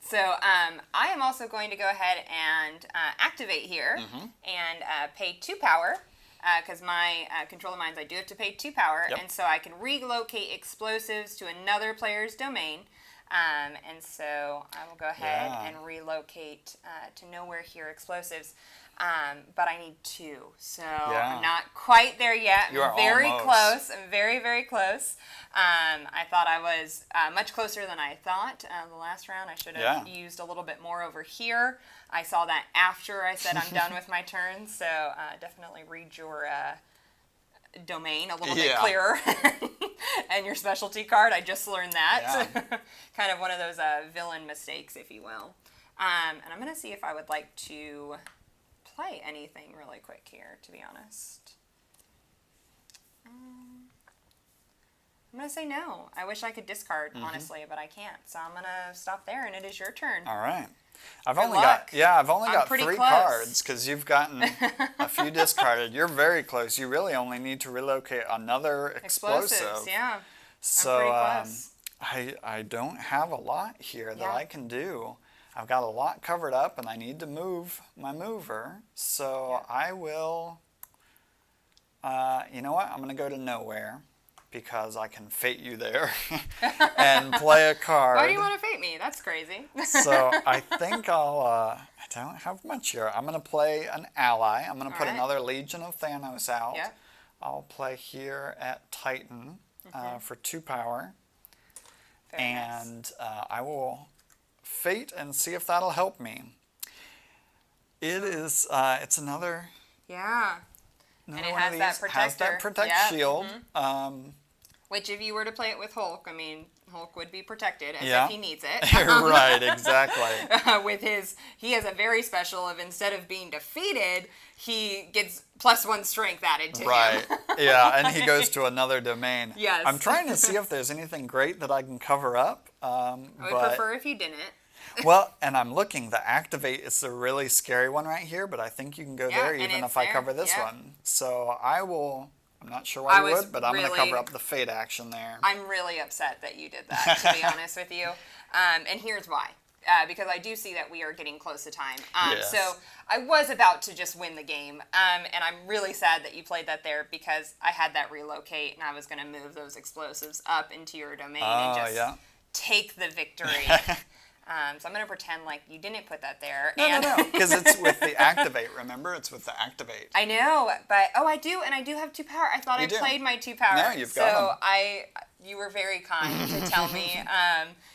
So I am also going to go ahead and activate here and pay 2 power. because my Control the Mines, I do have to pay 2 power, Yep. and so I can relocate explosives to another player's domain. And so I will go ahead and relocate to nowhere here explosives. But I need 2, so I'm not quite there yet. You are I'm very almost close. I'm very, very close. I thought I was much closer than I thought. The last round, I should have used a little bit more over here. I saw that after I said I'm done with my turn, so definitely read your domain a little bit clearer. And your specialty card, I just learned that. Yeah. Kind of one of those villain mistakes, if you will. And I'm going to see if I would like to play anything really quick here, to be honest. I'm going to say no. I wish I could discard, honestly, but I can't. So I'm going to stop there, and it is your turn. All right. I've Good only luck. got pretty 3 close. cards because you've gotten a few discarded. You're very close. You really only need to relocate another explosive. Explosives, yeah. So I'm pretty close. I don't have a lot here that I can do. I've got a lot covered up, and I need to move my mover. So I will. You know what? I'm going to go to nowhere because I can fate you there and play a card. Why do you want to fate me? That's crazy. So I think I don't have much here. I'm going to play an ally. I'm going to put another Legion of Thanos out. Yep. I'll play here at Titan for 2 power. Very nice. And I will fate and see if that'll help me. It is, it's another... Yeah. And it has that protector. Has that protect shield. Which, if you were to play it with Hulk, I mean, Hulk would be protected as if he needs it. Right, exactly. With he has a very special of instead of being defeated, he gets +1 strength added to him. Right, yeah, and he goes to another domain. Yes. I'm trying to see if there's anything great that I can cover up. I would prefer if you didn't. Well, and I'm looking, the activate is a really scary one right here, but I think you can go there even if I cover this one. So I will... I'm not sure why you would, but I'm going to cover up the fate action there. I'm really upset that you did that, to be honest with you. And here's why. Because I do see that we are getting close to time. Yes. So I was about to just win the game. And I'm really sad that you played that there because I had that relocate and I was going to move those explosives up into your domain and just take the victory. So I'm going to pretend like you didn't put that there. No, because it's with the activate, remember? It's with the activate. I know, but, I do, and I do have 2 power. I thought I played my 2 power. No, you've got them. You were very kind to tell me.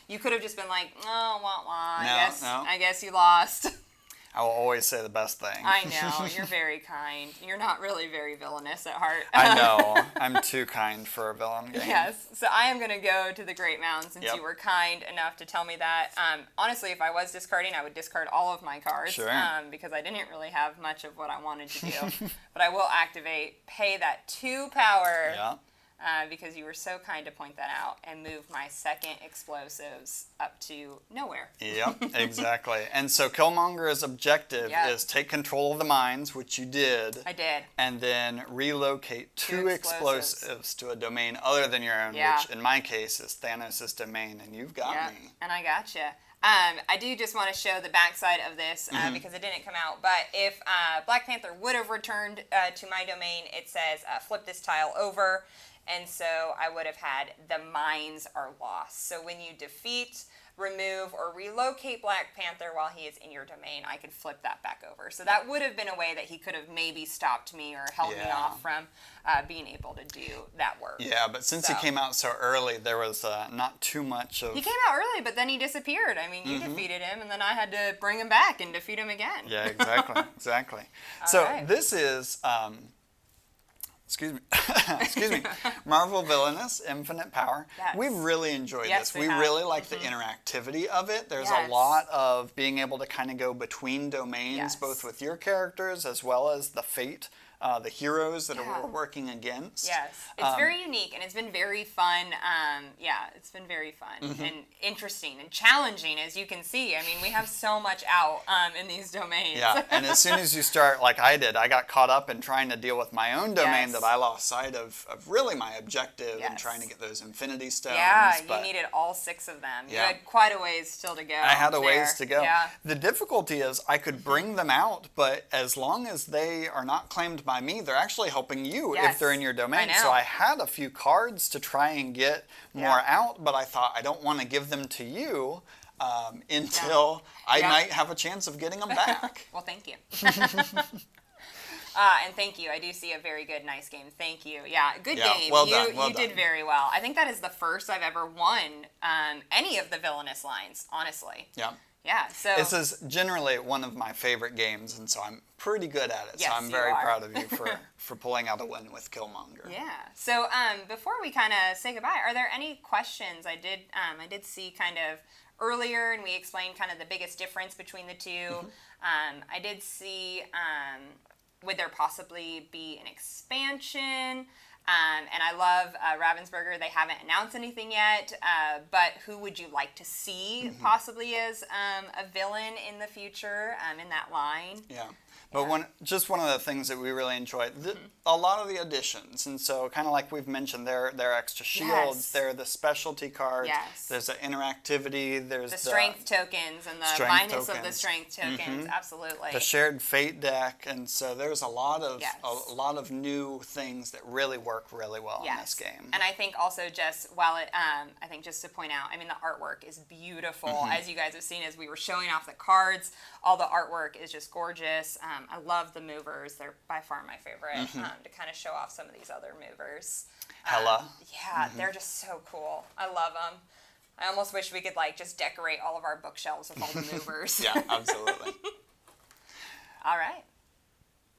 You could have just been like, oh, wah, wah. I guess you lost. I will always say the best thing. I know. You're very kind. You're not really very villainous at heart. I know. I'm too kind for a villain game. Yes. So I am going to go to the Great Mountain since you were kind enough to tell me that. Honestly, if I was discarding, I would discard all of my cards. Sure. Because I didn't really have much of what I wanted to do. But I will activate, pay that 2 power. Yeah. Because you were so kind to point that out, and move my second explosives up to nowhere. Yep, exactly. And so Killmonger's objective is take control of the mines, which you did. I did. And then relocate 2 explosives to a domain other than your own, which in my case is Thanos' domain, and you've got me. And I got you. I do just want to show the backside of this because it didn't come out. But if Black Panther would have returned to my domain, it says flip this tile over. And so I would have had the mines are lost. So when you defeat, remove, or relocate Black Panther while he is in your domain, I could flip that back over. So that would have been a way that he could have maybe stopped me or held me off from being able to do that work. Yeah, but since he came out so early, there was not too much of... He came out early, but then he disappeared. I mean, you defeated him, and then I had to bring him back and defeat him again. Yeah, exactly, exactly. So this is... Excuse me, Marvel Villainous, Infinite Power. Yes. We really enjoyed this. We have. really like the interactivity of it. There's a lot of being able to kind of go between domains, both with your characters as well as the fate, the heroes that we're working against. Yes, it's very unique and it's been very fun. It's been very fun and interesting and challenging, as you can see. I mean, we have so much out in these domains. Yeah, and as soon as you start, like I did, I got caught up in trying to deal with my own domain that I lost sight of really my objective and trying to get those Infinity Stones. Yeah, you needed all 6 of them. You had quite a ways still to go. I had a ways to go. Yeah. The difficulty is I could bring them out, but as long as they are not claimed harmed by me, they're actually helping you Yes, if they're in your domain. I know. So I had a few cards to try and get more out, but I thought I don't want to give them to you until I might have a chance of getting them back. Well, thank you. And thank you. I do see a very good, nice game. Thank you. Yeah, good game. Well you done, well you did done. very well. I think that is the first I've ever won any of the Villainous lines, honestly. Yeah. Yeah, so... This is generally one of my favorite games, and so I'm pretty good at it. Yes, so I'm you very are. proud of you for pulling out a win with Killmonger. Yeah. So before we kind of say goodbye, are there any questions? I did see kind of earlier, and we explained kind of the biggest difference between the two. I did see, would there possibly be an expansion? And I love Ravensburger. They haven't announced anything yet, but who would you like to see possibly as a villain in the future in that line? Yeah. But one of the things that we really enjoy, a lot of the additions, and so kind of like we've mentioned, they're extra shields, Yes. they're the specialty cards, Yes. there's the interactivity, there's The strength tokens and the strength minus of the tokens. strength tokens, absolutely. the shared fate deck, and so there's a lot of Yes. a lot of new things that really work really well in this game. And I think also just while it, I think just to point out, I mean the artwork is beautiful, as you guys have seen as we were showing off the cards. All the artwork is just gorgeous. I love the movers; they're by far my favorite. To kind of show off some of these other movers. Hela. Yeah, they're just so cool. I love them. I almost wish we could like just decorate all of our bookshelves with all the movers. Yeah, absolutely. All right.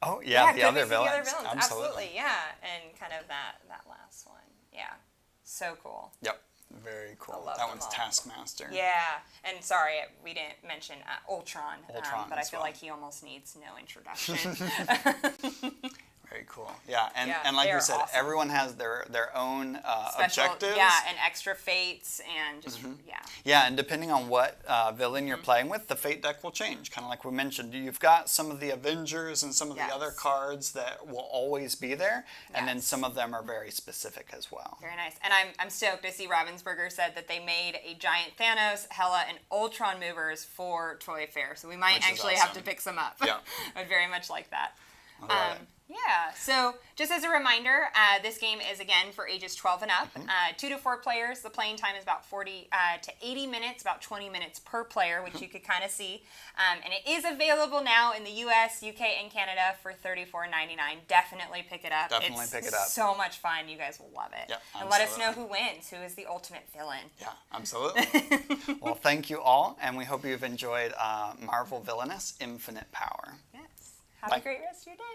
Oh yeah, the good other to see the villains. other villains. Absolutely. Yeah, and kind of that last one. Yeah, so cool. Yep. Very cool. love That them one's all. Taskmaster. Yeah, and sorry we didn't mention Ultron, Ultron but I as feel well. like he almost needs no introduction. Very cool. Yeah, and like they're you said, awesome. everyone has their own Special, objectives. yeah, and extra fates, and just Yeah, and depending on what villain you're playing with, the fate deck will change. Kind of like we mentioned, you've got some of the Avengers and some of the other Yes. cards that will always be there, and then Yes. some of them are very specific as well. Very nice. And I'm stoked to see Ravensburger said that they made a giant Thanos, Hela, and Ultron movers for Toy Fair. So we might Which is actually have to awesome. pick some up. Yeah. I'd very much like that. I love it. Yeah, so just as a reminder, this game is again for ages 12 and up. 2 to 4 players. The playing time is about 40 to 80 minutes, about 20 minutes per player, which you could kind of see. And it is available now in the US, UK, and Canada for $34.99. Definitely pick it up. Definitely pick it up. So much fun. You guys will love it. Yep, and let us absolutely. know who wins, who is the ultimate villain. Yeah, absolutely. Well, thank you all, and we hope you've enjoyed Marvel Villainous Infinite Power. Yes. Have Bye. a great rest of your day.